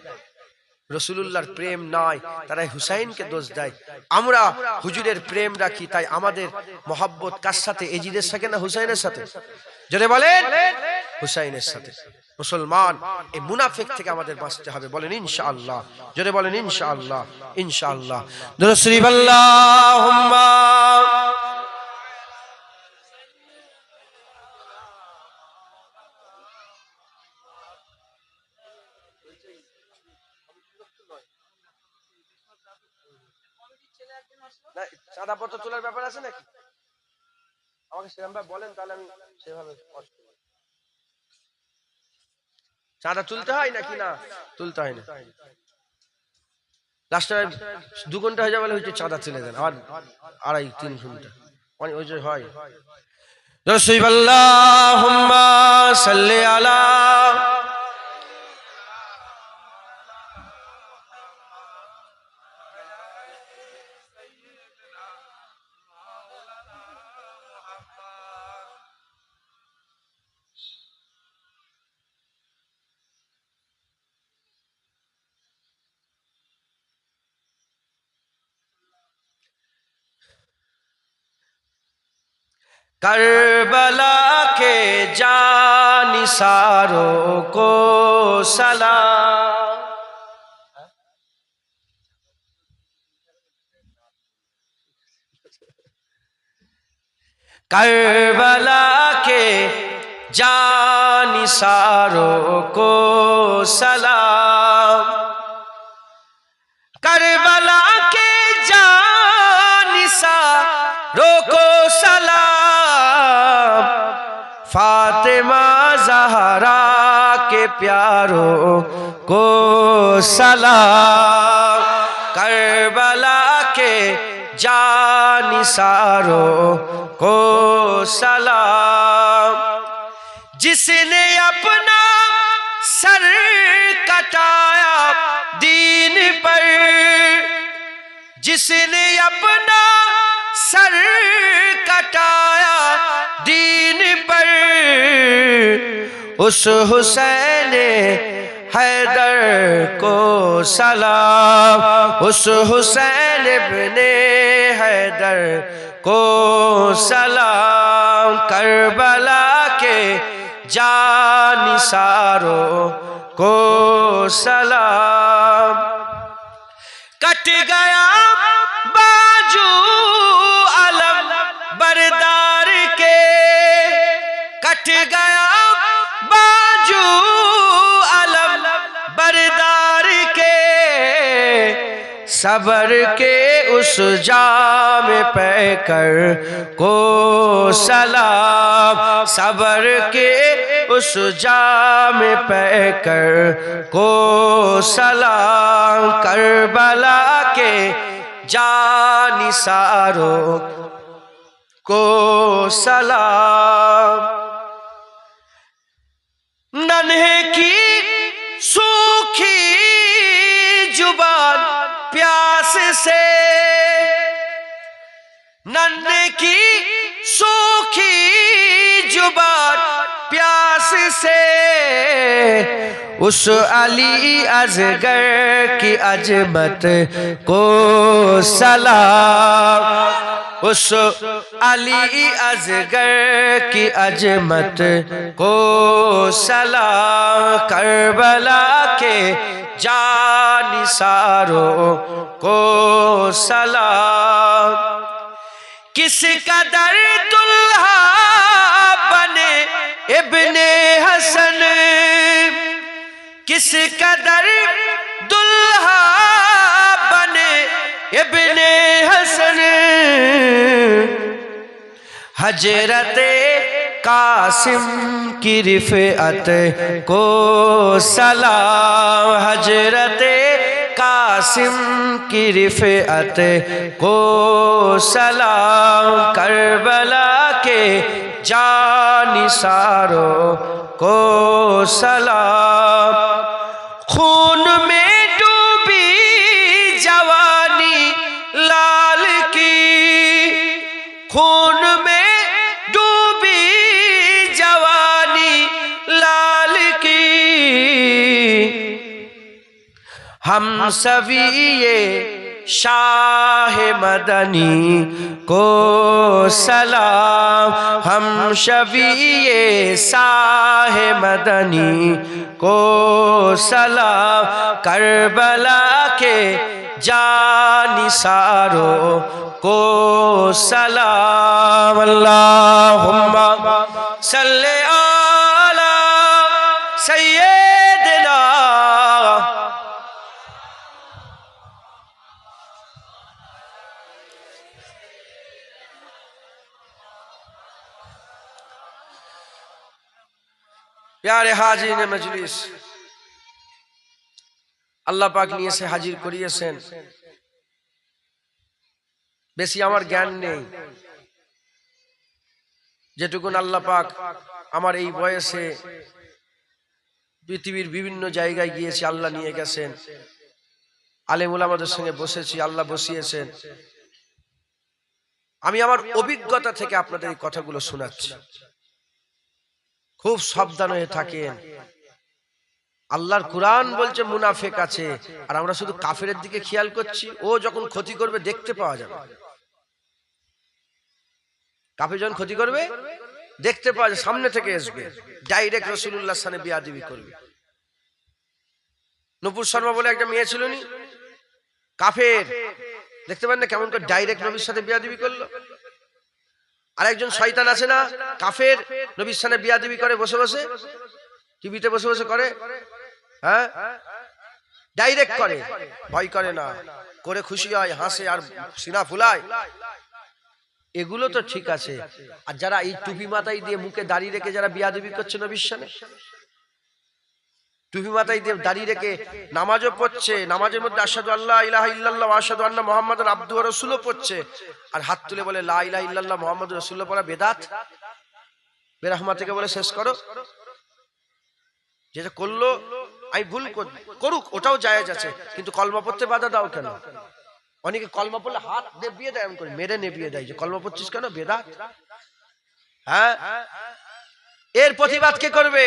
রাসূলুল্লাহর প্রেম নয়, তারা হুসাইনকে দোষ দেয়। আমরা হুজুরের প্রেম রাখি, তাই আমাদের মহব্বত কার সাথে? এজিদের সাথে না হুসাইনের সাথে? যদি বলেন হুসাইনের সাথে। মুসলমান এই মুনাফিক থেকে আমাদের বাঁচতে হবে। বলেন ইনশাআল্লাহ, যদি বলেন ইনশাআল্লাহ, ইনশাআল্লাহ। দুরূদ শরীফ আল্লাহুম্মা চাঁদা পত্র তোলার ব্যাপার আছে নাকি? আমাকে সেরকম ভাবে বলেন, তাহলে আমি সেভাবে চাঁদা তুলতে হয় নাকি না তুলতে হয় না? লাস্টে 2 ঘন্টা হয়ে যাবে বলে হচ্ছে চাঁদা তুলে দেন, আর 2.5-3 ঘন্টা মানে ওই যে হয়। আল্লাহুম্মা সাল্লি আলা करबला के जानिसारों को सलाम, करबला के जानिसारों को सलाम, करबला के जानिसारों को सलाम, फातिमा ज़हरा के प्यारों को सलाम, करबला के जानिसारों को सलाम, जिसने अपना सर कटाया दीन पर, जिसने अपना सर कटाया दीन पर, उस हुसैन हैदर को सलाम, उस हुसैन इब्ने हैदर को सलाम, करबला के जानिसारों को सलाम। कट गया बाजू अलम बरदार के, कट गया बाजू अलम बरदार के, सबर के उस जाम पे कर को सलाम, सबर के उस जाम पे कर को सलाम, करबला के जानिसारों को सलाम। नन्हे की सूखी जुबान प्यास से, नन्हे की सूखी जुबान प्यास से उस अली अजगर की अजमत को सलाम। उस अली अजगर की अजमत को सलाम। करबला के जानिसारों को सलाम। किस कदर दुल्हा बने इब्ने हसन, किस कदर दुल्हा बने इब्ने हसन। हजरते कासिम की रिफ़अत को सलाम। हजरते कासिम की रिफ़अत को सलाम। करबला के जानिसारों को सलाम। खून में डूबी जवानी लाल की, खून में डूबी जवानी लाल की। हम सभी ये शाह मदनी को सलाम। हम सभी ये शाह मदनी को सलाम। करबला के जानिसारों को सलाम। अल्लाहुम्मा सल्ले अला सय्यिदिना। प्यारे हाजिर मजलिस, আল্লাহ পাক নিয়ে এসে হাজির করিয়েছেন। বেশি আমার জ্ঞান নেই, যেটুকুন আল্লাহ পাক আমার এই বয়সে পৃথিবীর বিভিন্ন জায়গায় গিয়েছি, আল্লাহ নিয়ে গেছেন। আলেম উলামাদের সঙ্গে বসেছি, আল্লাহ বসিয়েছেন। আমি আমার অভিজ্ঞতা থেকে আপনাদের এই কথাগুলো শোনাচ্ছি। খুব সাবধান হয়ে থাকেন। আল্লাহর কুরআন বলছে মুনাফিক আছে, আর আমরা শুধু কাফেরের দিকে খেয়াল করছি। ও যখন ক্ষতি করবে দেখতে পাওয়া যাবে। কাফের যখন ক্ষতি করবে দেখতে পাওয়া যাবে, সামনে থেকে আসবে, ডাইরেক্ট রাসূলুল্লাহর সামনে বেয়াদবি করবে। নূপুর শর্মা বলে একটা মেয়ে ছিল নি, কাফের, দেখতে পান না কেমন করে ডাইরেক্ট নবীর সাথে বেয়াদবি করলো। আর একজন শয়তান আছে না, কাফের, নবীর সামনে বেয়াদবি করে বসে বসে, টিভিতে বসে বসে করে। হ্যাঁ, ডাইরেক্ট করে, ভয় করে না, করে খুশি হয়, হাসে আর সিনা ফুলায়। এগুলো তো ঠিক আছে। আর যারা এই টুপি মাথায় দিয়ে মুখে দাঁড়িয়ে রেখে যারা বেয়াদবি করছে নবীর সামনে, টুপি মাথায় দিয়ে দাঁড়িয়ে রেখে নামাজও পড়ছে, নামাজের মধ্যে আশহাদু আল্লা ইলাহা ইল্লাল্লাহ ওয়া আশহাদু আন্না মুহাম্মাদান আবদুহু ওয়া রাসূলুহু পড়ছে, আর হাত তুলে বলে লা ইলাহা ইল্লাল্লাহ মুহাম্মাদুর রাসূলুল্লাহ পড়া বেদাত। বেরহমা থেকে বলে শেষ করো। যেটা করলো আমি ভুল করুক, ওটাও জায়েজ আছে, কিন্তু কলমা পড়তে বাধা দাও কেন? অনেকে কলমা পড়লে হাত নেবিয়ে দেয়, এমন করে মেরে নেবিয়ে দেয় যে কলমা পড়ছিস কেন, বেদাত। হ্যাঁ, এর প্রতিবাদ কে করবে?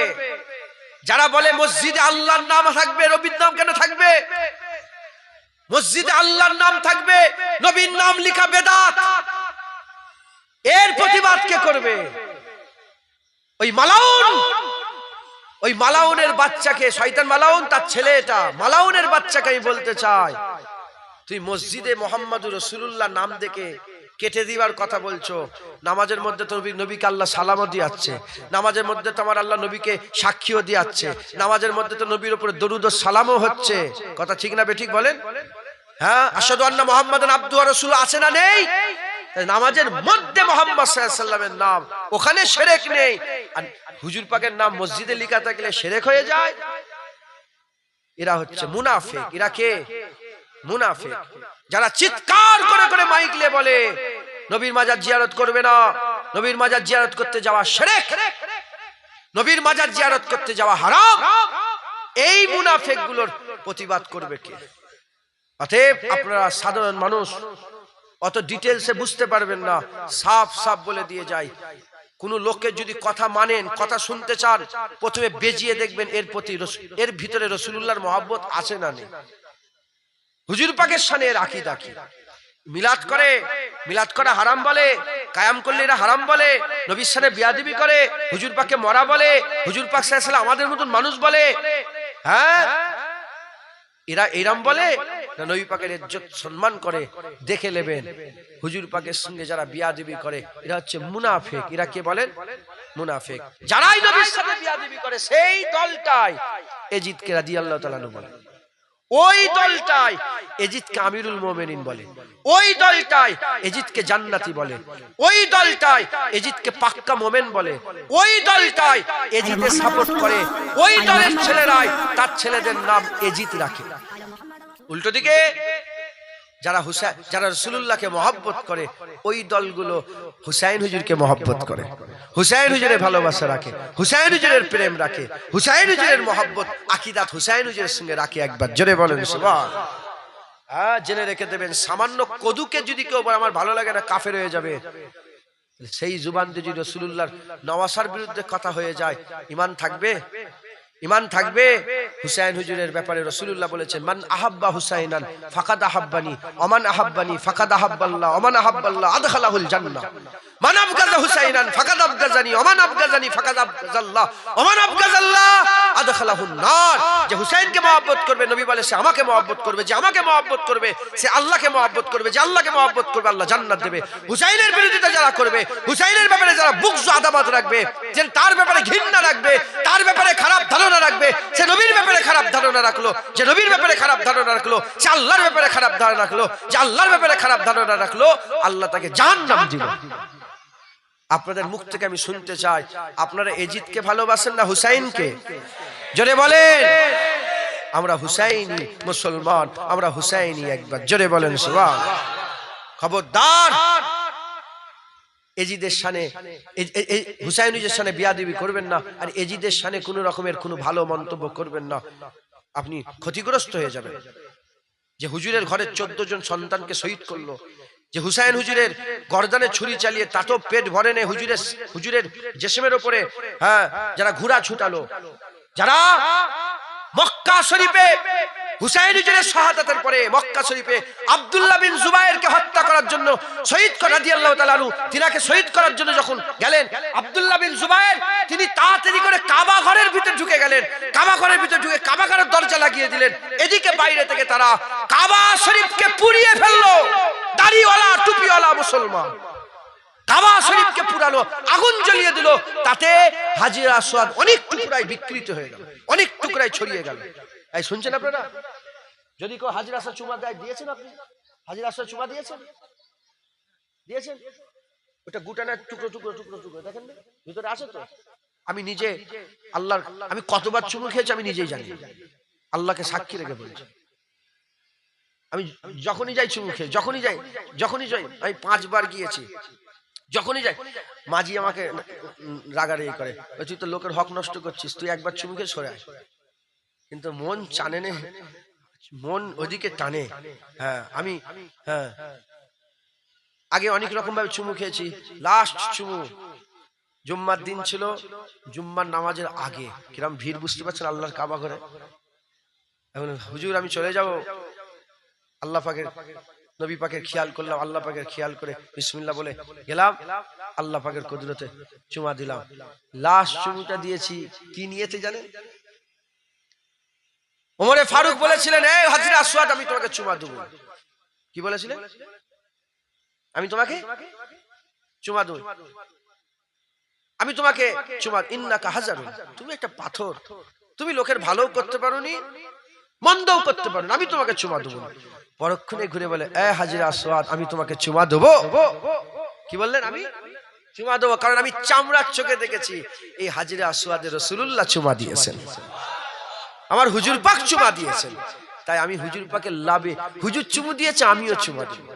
যারা বলে মসজিদে আল্লাহর নাম থাকবে, নবীর নাম কেন থাকবে? মসজিদে আল্লাহর নাম থাকবে, নবীর নাম লেখা বেদাত। এর প্রতিবাদ কে করবে? ওই মালাউন, ওই মালাউনের বাচ্চাকে, শয়তান মালাউন, তার ছেলে এটা, মালাউনের বাচ্চাকে আমি বলতে চাই, তুই মসজিদে মুহাম্মাদুর রাসূলুল্লাহ নাম দেখে কেটে দিবার কথা বলছো। নামাজের মধ্যে তো নবীকে আল্লাহ সালামও দিয়াচ্ছে, নামাজের মধ্যে তো আমার আল্লাহ নবীকে সাক্ষীও দিয়াচ্ছে, নামাজের মধ্যে তো নবীর উপরে দরুদ ও সালামও হচ্ছে। কথা ঠিক না বেঠিক বলেন? হ্যাঁ, আশহাদু আন্না মুহাম্মাদান আবদুহু ওয়া রাসূলুহু আছে না নেই? নামাজের মধ্যে মুহাম্মদ সাল্লাল্লাহু আলাইহি ওয়াসাল্লামের নাম, ওখানে শিরক নেই। আর হুজুর পাকের নাম মসজিদে লেখা থাকলে শিরক হয়ে যায়। এরা হচ্ছে মুনাফিক। এরা কে? মুনাফিক। যারা চিৎকার করে করে মাইকলে বলে নবীর মাজার জিয়ারত করবে না, নবীর মাজার জিয়ারত করতে যাওয়া শিরক, নবীর মাজার জিয়ারত করতে যাওয়া হারাম, এই মুনাফিক গুলোর প্রতিবাদ করবে কে? অতএব আপনারা সাধারণ মানুষ অত ডিটেলসে বুঝতে পারবেন না, সাফ সাফ বলে দিয়ে যায়। কোন লোকের যদি কথা মানেন, কথা শুনতে চান, প্রথমে বেজিয়ে দেখবেন এর ভিতরে রাসূলুল্লাহর মহব্বত আছে না নেই। হুজুর পাকের শানে এর আকীদা কি? মিলাদ করে, মিলাদ করা হারাম বলে, কায়াম করলে এরা হারাম বলে, নবীর শানে বিয়াদবি করে, হুজুর পাককে মরা বলে, হুজুর পাক সাল্লাল্লাহু আলাইহি ওয়াসাল্লাম আমাদের মতন মানুষ বলে। হ্যাঁ, এরা এরম বলে না নবী পাকের ইজ্জত সম্মান করে? দেখে নেবেন হুজুর পাকের সঙ্গে যারা বিয়াদবি করে এরা হচ্ছে মুনাফিক। এরা কে বলেন? মুনাফিক। যারাই নবীর সাথে বিয়াদবি করে সেই দলটাই এজিদকে রাদিয়াল্লাহু তাআলা আনহু বলে, ওই দলটাই এজিদকে আমিরুল মুমিনিন বলে, ওই দলটাই এজিদকে জান্নাতি বলে, ওই দলটাই এজিদকে পাক্কা মুমিন বলে, ওই দলটাই এজিদকে সাপোর্ট করে, ওই দলের ছেলেরাই তার ছেলেদের নাম এজিদ রাখে। উল্টো দিকে যারা রাসূলুল্লাহকে মহব্বত করে ওই দলগুলো হুসাইন হুজুরকে মহব্বত করে, হুসাইন হুজুরের ভালোবাসা রাখে, হুসাইন হুজুরের প্রেম রাখে, হুসাইন হুজুরের মহব্বত আকিদাত হুসাইন হুজুরের সঙ্গে রাখে। একবার জোরে বলেন সুবহানাল্লাহ। হ্যাঁ, জেনে রেখে দেবেন, সামান্য কদুকে যদি কেউ আমার ভালো লাগে না কাফের হয়ে যাবে, সেই জুবান দিয়ে যদি রাসূলুল্লাহর নওয়াসার বিরুদ্ধে কথা হয়ে যায়, ঈমান থাকবে? ঈমান থাকবে? হুসাইন হুজুরের ব্যাপারে রাসূলুল্লাহ বলেছেন, মান আহাব্বা হুসাইনান ফাকাদ আহাব্বানি, ওমান আহাব্বানি ফাকাদ আহাব্বাল্লাহ, ওমান আহাব্বাল্লাহ আদখালাহুল জান্নাহ, মান আবগাযা হুসাইনান ফাকাদ আবগাযানি, ওমান আবগাযানি ফাকাদ আবগাযাল্লাহ, ওমান আবগাযাল্লাহ আদখালাহুন নার। যে হুসাইনকে মহব্বত করবে, নবী বলে সে আমাকে মহব্বত করবে, যে আমাকে মহব্বত করবে সে আল্লাহকে মহব্বত করবে, যে আল্লাহকে মহব্বত করবে আল্লাহ জান্নাত দেবে। হুসাইনের বিরোধিতা যারা করবে, হুসাইনের ব্যাপারে যারা বুগজ আদাবাত রাখবে, যে তার ব্যাপারে ঘৃণা রাখবে, তার ব্যাপারে খারাপ ধারণা রাখবে, সে নবীর ব্যাপারে খারাপ ধারণা রাখলো, যে নবীর ব্যাপারে খারাপ ধারণা রাখলো, সে আল্লাহর ব্যাপারে খারাপ ধারণা রাখলো, যে আল্লাহর ব্যাপারে খারাপ ধারণা রাখলো, আল্লাহ তাকে জাহান্নাম দিল। আপনাদের মুখ থেকে আমি শুনতে চাই, আপনারা এজিদকে ভালোবাসেন না হুসাইনকে? জোরে বলেন। আমরা হুসাইনি মুসলমান, আমরা হুসাইনি। একবার জোরে বলেন সুবহানাল্লাহ। খবরদার এজিদের শানে, হুসাইনের শানে বিয়াদবি করবেন না, আর এজিদের শানে কোনো রকমের কোনো ভালো মন্তব্য করবেন না, আপনি ক্ষতিগ্রস্ত হয়ে যাবেন। যে হুজুরের ঘরের 14 জন সন্তানকে শহীদ করলো, যে হুসাইন হুজুরের গর্দানে ছুরি চালিয়ে তাতেও পেট ভরে নে হুজুরের জিসমের উপরে যারা ঘোড়া ছুটালো, যারা মক্কা শরীফে হুসাইন হুজুরের শাহাদাতের পরে মক্কা শরীফে আব্দুল্লাহ বিন জুবায়েরকে হত্যা করার জন্য শহীদ করা রাদিয়াল্লাহু তাআলা আনহু, তিনাকে শহীদ করার জন্য যখন গেলেন আব্দুল্লাহ বিন জুবায়ের, তিনি তাড়াতাড়ি করে কাবা ঘরের ভিতরে ঢুকে গেলেন, কাবা ঘরের ভিতরে ঢুকে কাবা ঘরের দরজা লাগিয়ে দিলেন। এদিকে বাইরে থেকে তারা কাবা শরীফকে পুড়িয়ে ফেললো। দাড়িওয়ালা টুপিওয়ালা মুসলমান কাবা শরীফকে পুরানো আগুন জ্বালিয়ে দিল, তাতে হাজির আসওয়াদ অনেক টুকরায় বিকৃত হয়ে গেল, অনেক টুকরায় ছড়িয়ে গেল। এই শুনছেন আপনারা? যদি কেউ হাজির আসওয়াদ চুমা দেয়, দিয়েছেন আপনি? হাজির আসওয়াদ চুমা দিয়েছেন? দিয়েছেন? ওটা গুটানের টুকরো টুকরো টুকরো টুকরো দেখেন না ভিতরে আছে তো। আমি নিজে আল্লাহর, আমি কতবার চুমু খেয়েছি আমি নিজেই জানি, আল্লাহকে সাক্ষী রেখে বলছি। আমি যখনই যাই চুমু খেয়ে, যখনই যাই আমি 5 বার গিয়েছি। যখনই যাই মাঝি আমাকে রাগারাগি করে, তুই তো লোকের হক নষ্ট করছিস, তুই একবার চুমু খেয়ে সরে আয়। কিন্তু মন টানে নে, মন ওদিকে টানে। আমি আগে অনেক রকম ভাবে চুমু খেয়েছি। লাস্ট চুমু জুম্মার দিন ছিল, জুম্মার নামাজের আগে। কিরম ভিড় বুঝতে পারছেন আল্লাহর কাবা ঘরে। এখন হুজুর আমি চলে যাব, আল্লাহ পাকের নবী পাকের খেয়াল করলাম, আল্লাহ পাকের খেয়াল করে বিসমিল্লাহ বলে গেলাম, আল্লাহ পাকের কুদরতে চুমা দিলাম। লাস্ট চুমুটা দিয়েছি কি নিয়েতে জানেন? ওমরে ফারুক বলেছিলেন, এই হাজির আসওয়াদ আমি তোমাকে চুমা দেব। কি বলেছিলেন? আমি তোমাকে চুমা দেব, আমি তোমাকে চুমা, ইন্নাকা হাজারুন, তুমি একটা পাথর, তুমি লোকের ভালোও করতে পারোনি মন্দও করতে পারো, আমি তোমাকে চুমা দেবো। পরক্ষণে ঘুরে বলে, এ হাজির আসওয়াদ আমি তোমাকে চুমা দেবো। কি বললেন? আমি চুমা দেবো, কারণ আমি চামড়ার চোখে দেখেছি এই হাজির আসওয়াদে রাসূলুল্লাহ চুমা দিয়েছেন, আমার হুজুর পাক চুমা দিয়েছেন। তাই আমি হুজুর পাকের লাভে, হুজুর চুমু দিয়েছে আমিও চুমু দেব,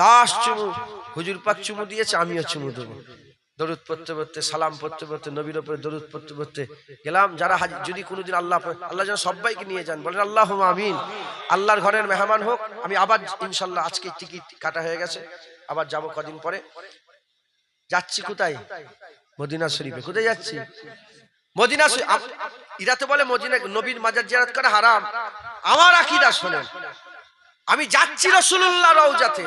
লাস্ট চুমু হুজুর পাক চুমু দিয়েছে আমিও চুমু দেবো। দরুদ পড়তে পড়তে, সালাম পড়তে পড়তে, নবীর উপরে দরুদ পড়তে পড়তে গেলাম। যারা যদি কোনোদিন আল্লাহ যেন সবাইকে নিয়ে যান, বলেন আল্লাহুম্মা আমিন। আল্লাহর ঘরের মেহমান হোক। আমি আবার ইনশাল্লাহ আজকে টিকিট কাটা হয়ে গেছে, আবার যাব কদিন পরে। যাচ্ছি কোথায়? মদিনা শরীফে। কোথায় যাচ্ছি? মদিনা। এরা তো বলে মদিনা নবীর মাজার জিয়ারত করা হারাম। আমার আকীদা শোনেন, আমি যাচ্ছি রাসূলুল্লাহ রওজাতে,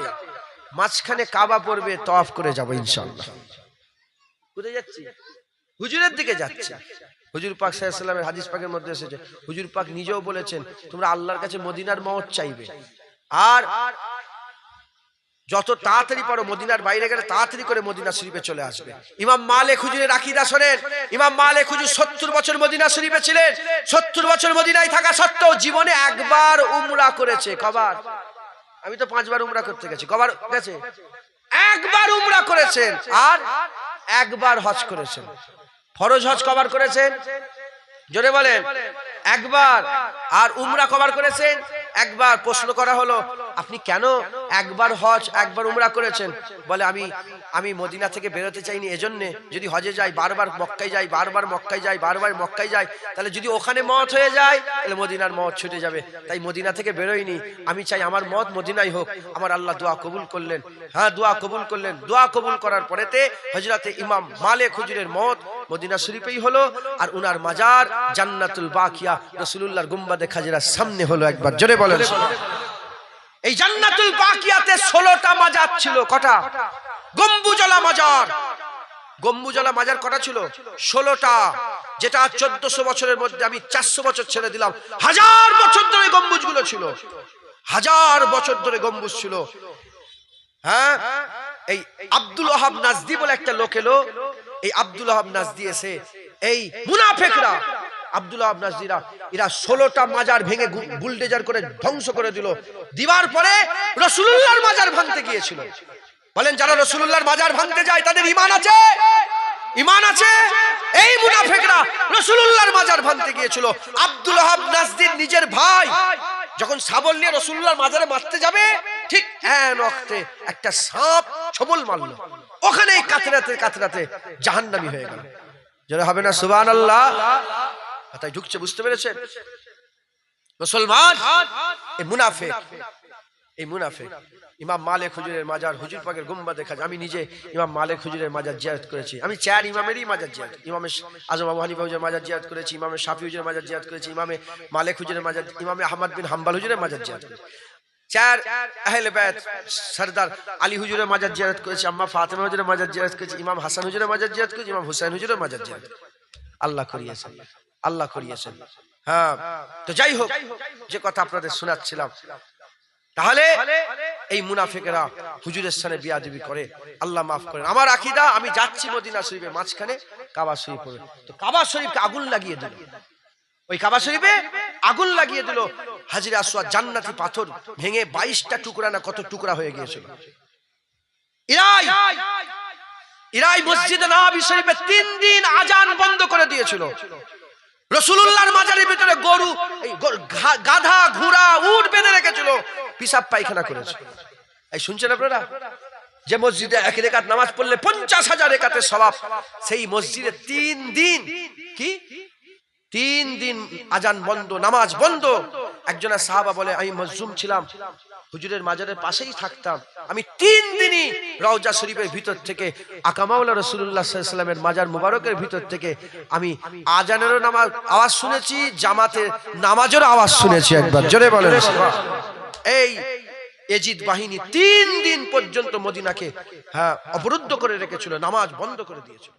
মাঝখানে কাবা পড়বে, তওয়াফ করে যাব ইনশাআল্লাহ। কোথায় যাচ্ছি? হুজুরের দিকে যাচ্ছি। হুজুর পাক সাল্লাল্লাহু আলাইহি ওয়াসাল্লামের হাদিস পাকের মধ্যে এসেছে, হুজুর পাক নিজেও বলেছেন তোমরা আল্লাহর কাছে মদিনার মওত চাইবে, আর যত তাড়াতাড়ি পারো মদিনার বাইরে গেলে তাড়াতাড়ি করে মদিনা শরীফে চলে আসবে। ইমাম মালিক হুজুরের আকীদা শোনেন। ইমাম মালিক হুজুর 70 বছর মদিনা শরীফে ছিলেন। 70 বছর মদিনায় থাকা সত্ত্বেও জীবনে একবার উমরা করেছে। কবার? আমি তো 5 বার উমরা করতে গেছি। কবার গেছে? একবার উমরা করেছেন, আর একবার হজ করেছেন। ফরজ হজ কবার করেছেন? জোরে বলেন। একবার। আর উমরা কবার করেছেন? একবার। প্রশ্ন করা হলো আপনি কেন একবার হজ একবার উমরা করেছেন? বলে আমি মদিনা থেকে বেরোতে চাইনি এজন্য, যদি হজে যাই বারবার মক্কায় যাই, বারবার মক্কায় যাই, বারবার মক্কায় যাই, তাহলে যদি ওখানে মওত হয়ে যায় তাহলে মদিনার মওত ছুটে যাবে, তাই মদিনা থেকে বেরোইনি। আমি চাই আমার মওত মদিনায় হোক। আমার আল্লাহ দোয়া কবুল করলেন। হ্যাঁ, দোয়া কবুল করলেন। দোয়া কবুল করার পরেতে হযরতে ইমাম মালিক হুজুরের মওত মদিনা শরীফেই হলো, আর উনার মাজার জান্নাতুল বাকিয়া রাসূলুল্লাহর গুম্বাদে খাজরার সামনে হলো। একবার জোরে বলেন। এই জান্নাতুল বাকিয়াতে 16টা মাজার ছিল। কটা? গম্বুজলা মাজার। গম্বুজলা মাজার কটা ছিল? 16টা। যেটা 1400 বছরের মধ্যে আমি 400 বছর ছেড়ে দিলাম। 1000 বছর ধরে গম্বুজগুলো ছিল। 1000 বছর ধরে গম্বুজ ছিল। হ্যাঁ, এই আব্দুল ওয়াহাব নাজদি বলে একটা লোক এলো। এই আব্দুল ওয়াহাব নাজদি এসে এই মুনাফিকরা আব্দুল ওয়াহাব নাজদিরা এরা 16টা মাজার ভেঙে বুলডোজার করে ধ্বংস করে দিল। দিবার পরে রাসূলুল্লাহর মাজার ভাঙতে গিয়েছিল। বলেন যারা রাসূলুল্লাহর মাজার ভাঙতে যায় তাদের ঈমান আছে? ঈমান আছে? এই মুনাফিকরা রাসূলুল্লাহর মাজার ভাঙতে গিয়েছিল। আব্দুল ওয়াহাব নাজদির নিজের ভাই যখন শাবল নিয়ে রাসূলুল্লাহর মাজারে মারতে যাবে, ঠিক এন ওয়াক্তে একটা সাপ ছবল মারলো। ওখানেই কাতরাতে কাতরাতে জাহান্নামী হয়ে গেল। যারা হবে না সুবহানাল্লাহ? তাই ঢুকছে, বুঝতে পেরেছেন? মুসলমান এই মুনাফিক ইমাম মালিক হুজুরের মাজার, হুজুর পাকের গুম্বাদে খাজা। আমি নিজে ইমাম মালিক হুজুরের মাজার জিয়ারত করেছি। আমি 4 ইমামেরই মাজার জিয়ারত, ইমামে আজম আবু হানিফা হুজুরের মাজার জিয়ারত করেছি, ইমামে শাফি হুজুরের মাজার জিয়ারত করেছি, ইমামে মালিক হুজুরের মাজার, ইমামে আহমদ বিন হাম্বল হুজুরের মাজার জিয়ারত করেছি। 4 আহলে বাইত সরদার আলী হুজুরের মাজার জিয়ারত করেছি, আম্মা ফাতেমা হুজুরের মাজার জিয়ারত করেছি, ইমাম হাসান হুজুরের মাজার জিয়ারত করেছি, ইমাম হুসাইন হুজুরের মাজার জিয়ারত। আল্লাহ করিয়েছেন, আল্লাহ করিয়েছেন। হ্যাঁ, তো যাই হোক, যে কথা আপনাদের শোনাচ্ছিলাম, তাহলে এই মুনাফিকেরা হুজুরের সামনে বিয়াদবি করে, আল্লাহ মাফ করেন। আমার আকীদা, আমি যাচ্ছি মদিনা শরীফে, মাঝখানে কাবা শরীফ পড়ে, তো কাবা শরীফকে আগুন লাগিয়ে দিল। ওই কাবা শরীফে আগুন লাগিয়ে দিল। হাজরে আসওয়াদ জান্নাতি পাথর ভেঙে 22টা টুকরা না কত টুকরা হয়ে গিয়েছিল। ইরাই মসজিদে নববী শরীফে 3 দিন আজান বন্ধ করে দিয়েছিল। রাসূলুল্লাহর মাজারের ভিতরে গরু, গাধা, ঘোড়া, উট বেঁধে রেখেছিল, পিশাব পায়খানা করেছে। এই শুনছেন আপনারা? যে মসজিদে 1 রাকাত নামাজ পড়লে 50,000 রাকাতের সওয়াব, সেই মসজিদে 3 দিন কি 3 দিন আজান বন্ধ, নামাজ বন্ধ। একজন সাহাবা বলে আমি মজলুম ছিলাম, হুজুরের মাজারের পাশেই থাকতাম, আমি 3 দিনই রওজা শরীফের ভিতর থেকে আকা মাওলা রাসূলুল্লাহ সাল্লাল্লাহু আলাইহি ওয়াসাল্লামের মাজার মুবারকের ভিতর থেকে আমি আজানেরও আওয়াজ শুনেছি, জামাতের নামাজের আওয়াজ শুনেছি। একবার জোরে বলেন। এই এজিদ বাহিনী 3 দিন পর্যন্ত মদিনাকে অবরুদ্ধ করে রেখেছিল, নামাজ বন্ধ করে দিয়েছিল।